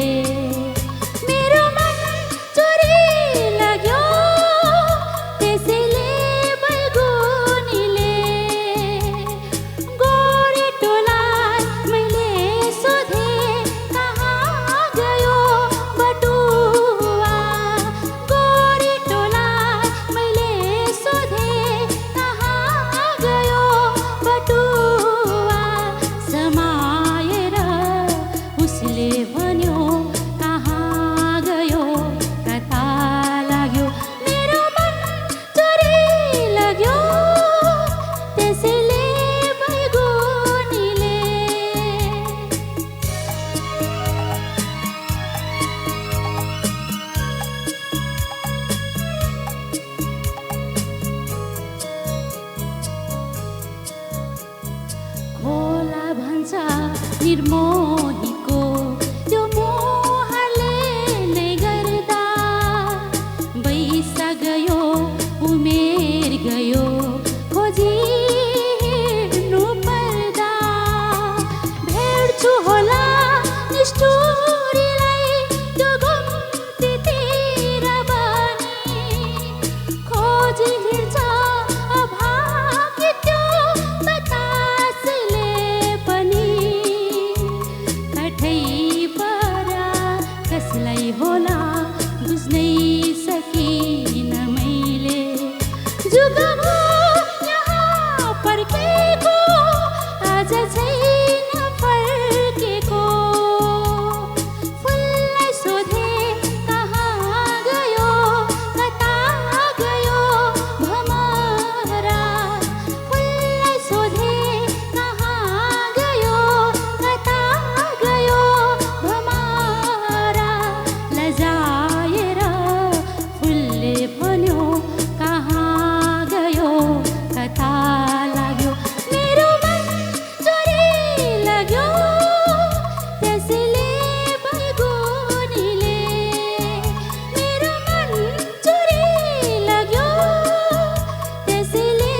मेरो मन चोरी लाग्यो त्यसैले बैगुनीले गोरेटोलाई मैले सोधेँ कहाँ गयो बटुवा, गोरेटोलाई मैले सोधेँ कहाँ गयो बटुवा, समाएर उसले भन्यो कहाँ गयो कता लाग्यो मेरो मन चोरी लाग्यो त्यसैले बैगुनीले। खोला भन्छ निर्मोहीको त्यो मोहले नै गर्दा, बैसा गयो उमेर गयो खोजी हिँड्नु पर्दा, भेट्छु होला निष्ठुरीलाई त्यो घुम्तीतिर बनी, खोजी हिँड्छ अभागी त्यो बतासले पनि, कठै परा कसलाई होला बुझ्नै सकिन मैले, जुगमो यहाँ पर्खेको आज छैन फर्केको, फुललाई सोधे कहाँ गयो कता गयो भमरा, फुललाई सोधे कहाँ गयो कता गयो भमरा, लजाएर फुलले भन्यो कहाँ गयो कता लाग्यो मेरो मन चोरी लाग्यो त्यसैले बैगुनीले, मेरो मन चोरी लाग्यो त्यसैले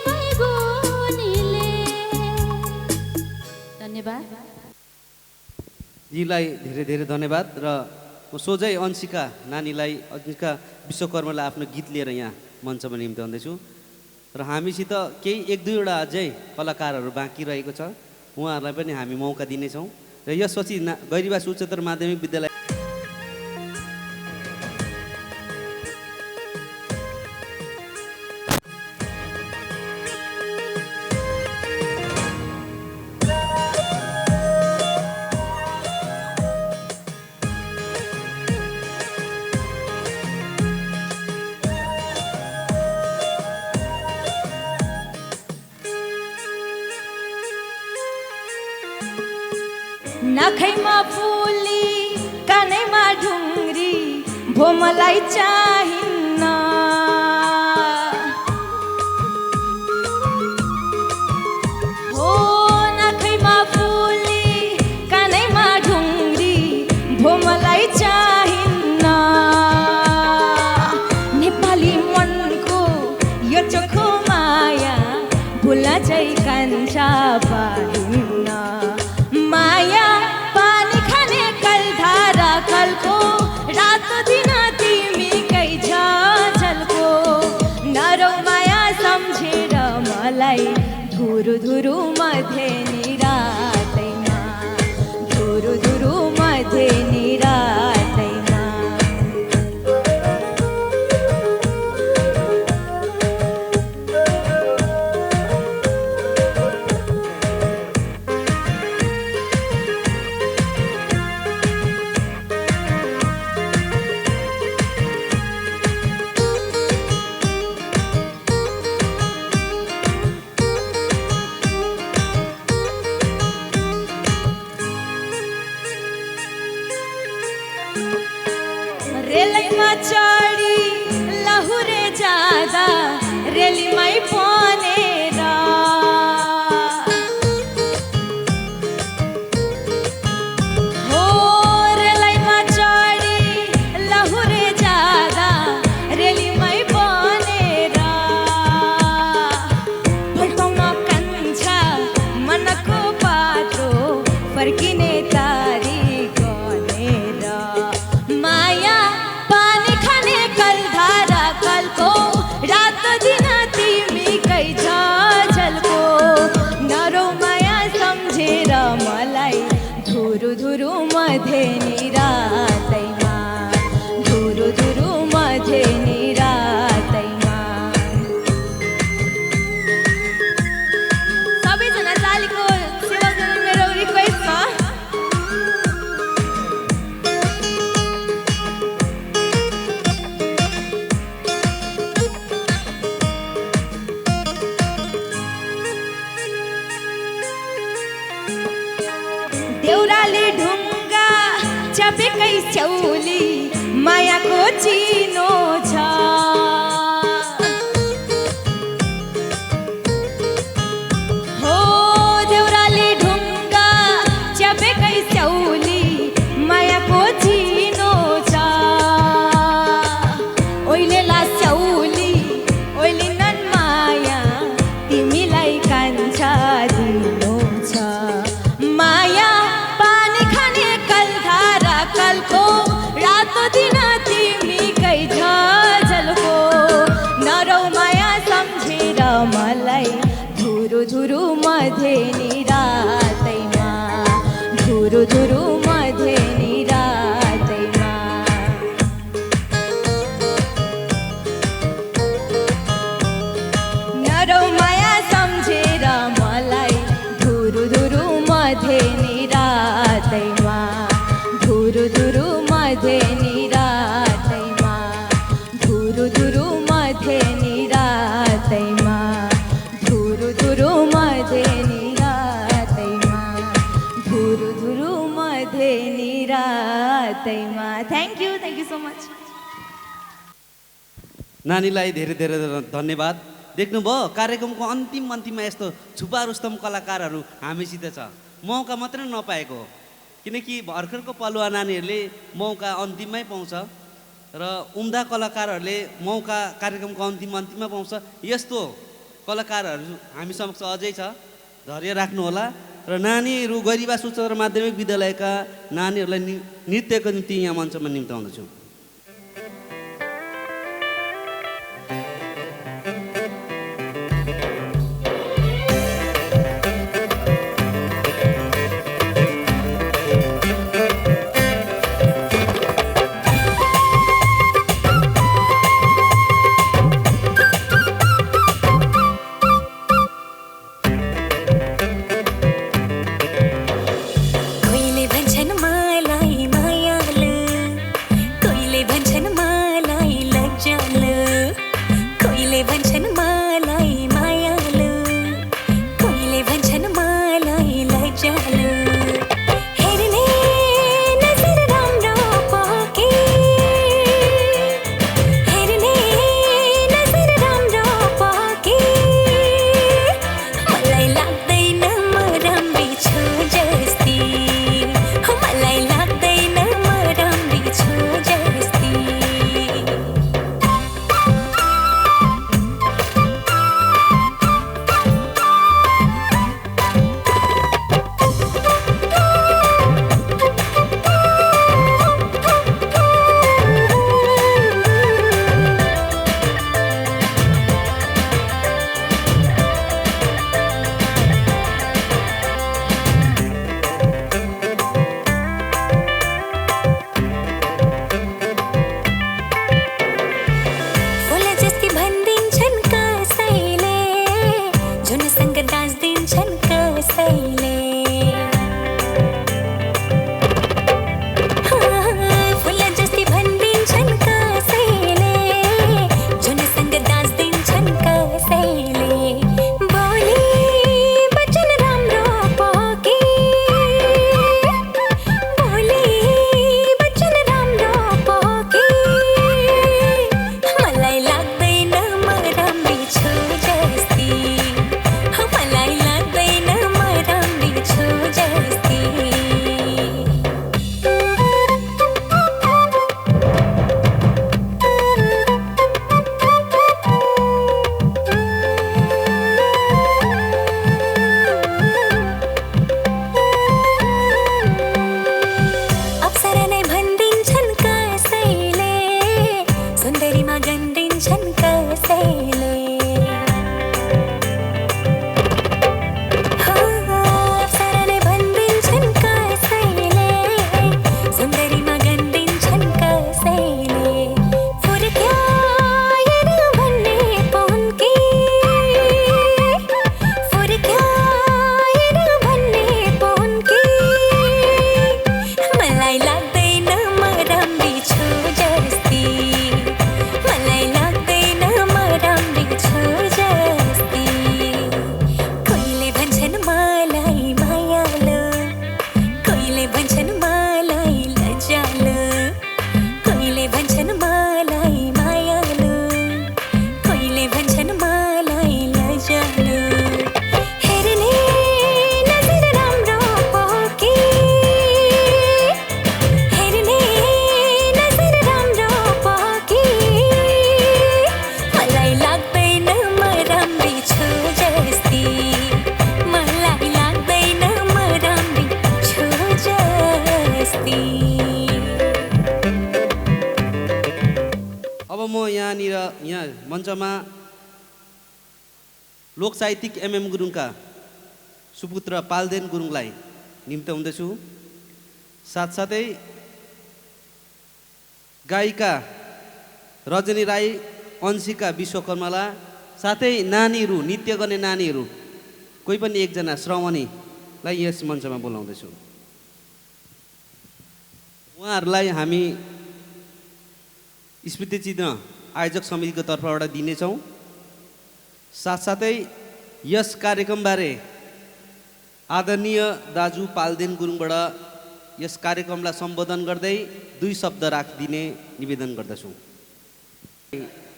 बैगुनीले। धन्यवाद। यीलाई धेरै धेरै धन्यवाद। र म सोझै अंशिका नानीलाई, अंशिका विश्वकर्मालाई आफ्नो गीत लिएर यहाँ मञ्चमा निम्ति आउँदैछु र हामीसित केही एक दुईवटा अझै कलाकारहरू बाँकी रहेको छ, उहाँहरूलाई पनि हामी मौका दिनेछौँ र यसपछि गैरीबास उच्चतर माध्यमिक विद्यालय नखैमा फुली कानैमा ढुङ्ग्री भो मलाई चाहिन्न, हो नखैमा फुली कानैमा ढुङ्ग्री भो मलाई चाहिन्न, नेपाली मनको यो चोखो माया भुल्न चाहिँ कान्छा पाइन्न, माया पानी खाने कलधारा कलको रातो दिन तिमीकै रेलैमा चढी लहुरे जाँदा रेलीमै बनेर हो रेलैमा चढी लहुरे जाँदा रेलीमै बनेर भल्काउन कान्छा मनको बाटो फर्किने तारी गनेर माया पानी खाने कलधारा कलको रात दिन तिमीकै झलको नरो माया सम्झेर मलाई धुरु धुरु मधेनी रातैमा धुरु धुरु मधेनी रातैमा सबैजना तालीको सेवा गर्ने मेरो रिक्वेस्ट छ देउराली ढुङ्गा चपेकै चौली मायाको चिनो छ हो देउराली ढुङ्गा चपेकै चौली मायाको चिनो छ ओइलेला चौली ओइलिनन् माया तिमीलाई कान्छा दिनु छ माया पानी खाने कलधारा कलको रात दिन तिमीकै झलको नरौ माया सम्झेर मलाई धुरु धुरु मधेनी रातैमा धुरु धुरु मधेनी रातैमा नरौ माया सम्झेर मलाई धुरु धुरु मधेनी रातैमा धुरु धुरु मधेनी रातैमा धुरु धुरु मधेनी रातैमा धुरु धुरु मधेनी रातैमा धुरु धुरु मधेनी रातैमा थ्याङ्क यू सो मच नानीलाई धेरै धेरै धन्यवाद। देख्नुभयो कार्यक्रमको अन्तिममा यस्तो छुपा रुस्तम कलाकारहरू हामीसित छ। मौका मात्रै नपाएको हो, किनकि भर्खरको पलुवा नानीहरूले मौका अन्तिममै पाउँछ र उम्दा कलाकारहरूले मौका कार्यक्रमको अन्तिममा पाउँछ। यस्तो कलाकारहरू हामी समक्ष अझै छ, धैर्य राख्नुहोला। र नानीहरू गरिबा उच्चतर माध्यमिक विद्यालयका नानीहरूलाई नृत्यको निम्ति यहाँ मञ्चमा निम्ताउँदछु। कोहीले भन्छन् मलाई मायालु, मञ्चमा लोक साहित्यिक एमएम गुरुङका सुपुत्र पाल्देन गुरुङलाई निम्त्याउँदछु। साथसाथै गायिका रजनी राई, अंशिका विश्वकर्माला, साथै नानीहरू, नृत्य गर्ने नानीहरू कोही पनि एकजना श्रवणीलाई यस मञ्चमा बोलाउँदैछु। उहाँहरूलाई हामी स्मृति चिन्ह आयोजक समितिको तर्फबाट दिनेछौँ। साथसाथै यस कार्यक्रमबारे आदरणीय दाजु पाल्देन गुरुङबाट यस कार्यक्रमलाई सम्बोधन गर्दै 2 शब्द राखिदिने निवेदन गर्दछौँ।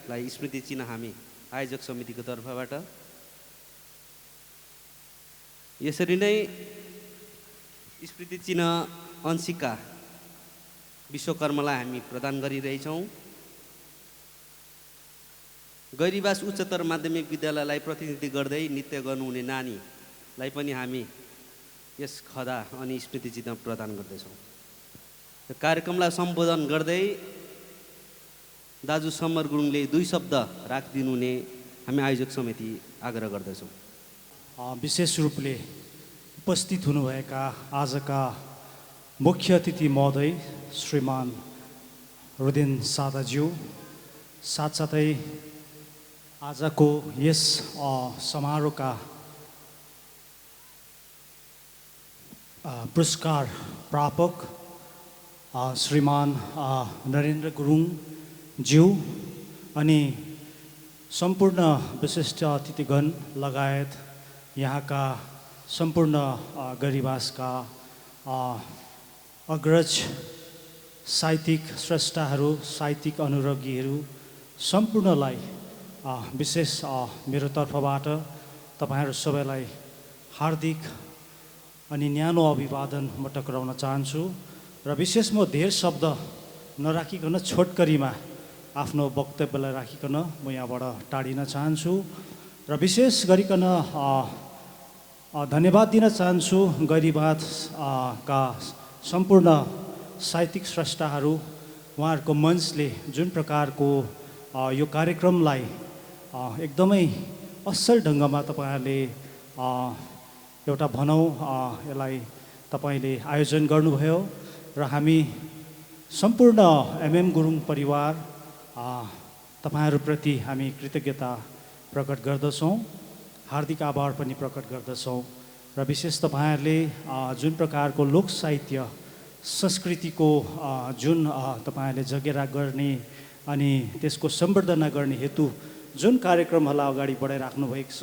लाई स्मृति चिन्ह हामी आयोजक समितिको तर्फबाट यसरी नै स्मृति चिन्ह अंशिका विश्वकर्मालाई हामी प्रदान गरिरहेछौँ। गैरीबास उच्चतर माध्यमिक विद्यालयलाई प्रतिनिधि गर्दै नृत्य गर्नुहुने नानीलाई पनि हामी यस खदा अनि स्मृति चिन्ह प्रदान गर्दैछौँ। कार्यक्रमलाई सम्बोधन गर्दै दाजु समर गुरुङले 2 शब्द राखिदिनुहुने हामी आयोजक समिति आग्रह गर्दछौँ। विशेष रूपले उपस्थित हुनुभएका आजका मुख्य अतिथि महोदय श्रीमान रुदेन सादाज्यू, साथसाथै आजको यस समारोहका पुरस्कार प्रापक श्रीमान नरेन्द्र गुरुङ ज्यू अनि सम्पूर्ण विशिष्ट अतिथिगण लगायत यहाँका सम्पूर्ण गैरीबासका अग्रज साहित्यिक स्रष्टाहरू, साहित्यिक अनुरागीहरू सम्पूर्णलाई विशेष मेरो तर्फबाट तपाईँहरू सबैलाई हार्दिक अनि न्यानो अभिवादन म टक्राउन चाहन्छु। र विशेष म धेर शब्द नराखिकन छोटकरीमा आफ्नो वक्तव्यलाई राखिकन म यहाँबाट टाढिन चाहन्छु र विशेष गरिकन धन्यवाद दिन चाहन्छु गैरीबास का सम्पूर्ण साहित्यिक स्रष्टाहरू। उहाँहरूको मञ्चले जुन प्रकारको यो कार्यक्रमलाई एकदमै असल ढङ्गमा तपाईँहरूले एउटा भनौँ यसलाई तपाईँले आयोजन गर्नुभयो र हामी सम्पूर्ण एमएम गुरुङ परिवार तपाईँहरूप्रति हामी कृतज्ञता प्रकट गर्दछौँ, हार्दिक आभार पनि प्रकट गर्दछौँ। र विशेष तपाईँहरूले जुन प्रकारको लोक साहित्य संस्कृतिको जुन तपाईँहरूले जगेरा गर्ने अनि त्यसको सम्वर्धना गर्ने हेतु जुन कार्यक्रमहरूलाई अगाडि बढाइराख्नु भएको छ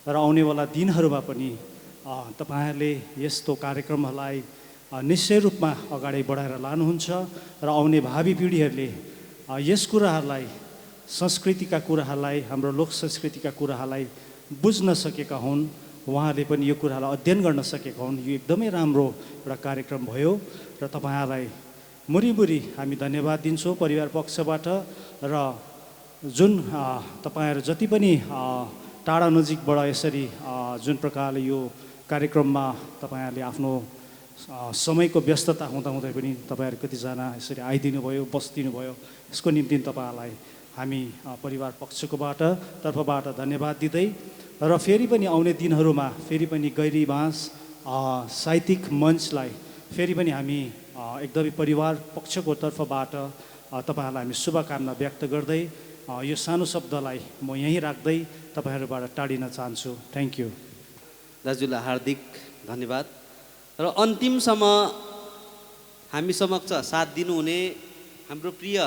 र आउनेवाला दिनहरूमा पनि तपाईँहरूले यस्तो कार्यक्रमहरूलाई निश्चय रूपमा अगाडि बढाएर लानुहुन्छ र आउने भावी पिँढीहरूले यस कुराहरूलाई, संस्कृतिका कुराहरूलाई, हाम्रो लोक संस्कृतिका कुराहरूलाई बुझ्न सकेका हुन्, उहाँहरूले पनि यो कुरालाई अध्ययन गर्न सकेका हुन्। यो एकदमै राम्रो एउटा कार्यक्रम भयो र तपाईँहरूलाई मुरीमुरी हामी धन्यवाद दिन्छौँ परिवार पक्षबाट। र जुन तपाईँहरू जति पनि टाढा नजिकबाट यसरी जुन प्रकारले यो कार्यक्रममा तपाईँहरूले आफ्नो समयको व्यस्तता हुँदाहुँदै पनि तपाईँहरू कतिजना यसरी आइदिनु भयो, बसिदिनु भयो, यसको निम्ति तपाईँहरूलाई हामी परिवार पक्षकोबाट तर्फबाट धन्यवाद दिँदै र फेरि पनि आउने दिनहरूमा फेरि पनि गैरीबास साहित्यिक मञ्चलाई फेरि पनि हामी एकदमै परिवार पक्षको तर्फबाट तपाईँहरूलाई हामी शुभकामना व्यक्त गर्दै यो सानो शब्दलाई म यहीँ राख्दै तपाईँहरूबाट टाढिन चाहन्छु। Thank you. दाजुलाई हार्दिक धन्यवाद। र अन्तिमसम्म हामी समक्ष साथ दिनुहुने हाम्रो प्रिय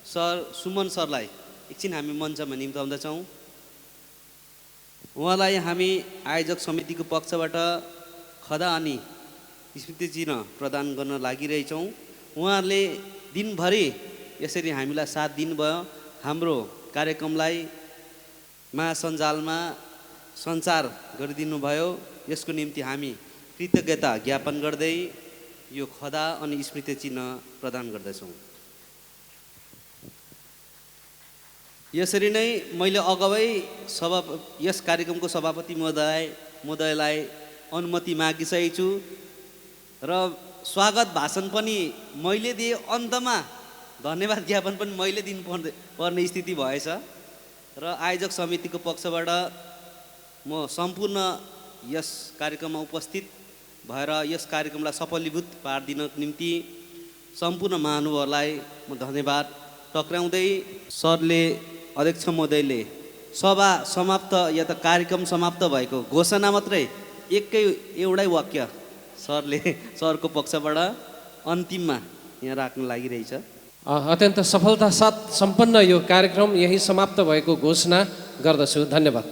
सर सुमन सरलाई एकछिन हामी मञ्चमा निम्ताउँदछौँ। उहाँलाई हामी आयोजक समितिको पक्षबाट खदा अनि स्मृति चिन्ह प्रदान गर्न लागिरहेछौँ। उहाँहरूले दिनभरि यसरी हामीलाई साथ दिनुभयो, हाम्रो कार्यक्रमलाई महासञ्जालमा सञ्चार गरिदिनु भयो। यसको निम्ति हामी कृतज्ञता ज्ञापन गर्दै यो खदा अनि स्मृति चिन्ह प्रदान गर्दछौँ। यसरी नै मैले अगावै यस कार्यक्रमको सभापति महोदयलाई अनुमति मागिसकेको छु र स्वागत भाषण पनि मैले दिएँ, अन्तमा धन्यवाद ज्ञापन पनि मैले दिनुपर्ने स्थिति भएछ। र आयोजक समितिको पक्षबाट म सम्पूर्ण यस कार्यक्रममा उपस्थित भएर यस कार्यक्रमलाई सफलीभूत पारिदिनको निम्ति सम्पूर्ण महानुभावहरूलाई म धन्यवाद टक्राउँदै सरले अध्यक्ष महोदयले सभा समाप्त या त कार्यक्रम समाप्त भएको घोषणा मात्रै एउटै वाक्य सरले सरको पक्षबाट अन्तिममा यहाँ राख्न लागिरहेछ। अत्यन्त सफलता साथ सम्पन्न यो कार्यक्रम यही समाप्त भएको घोषणा गर्दछु। धन्यवाद।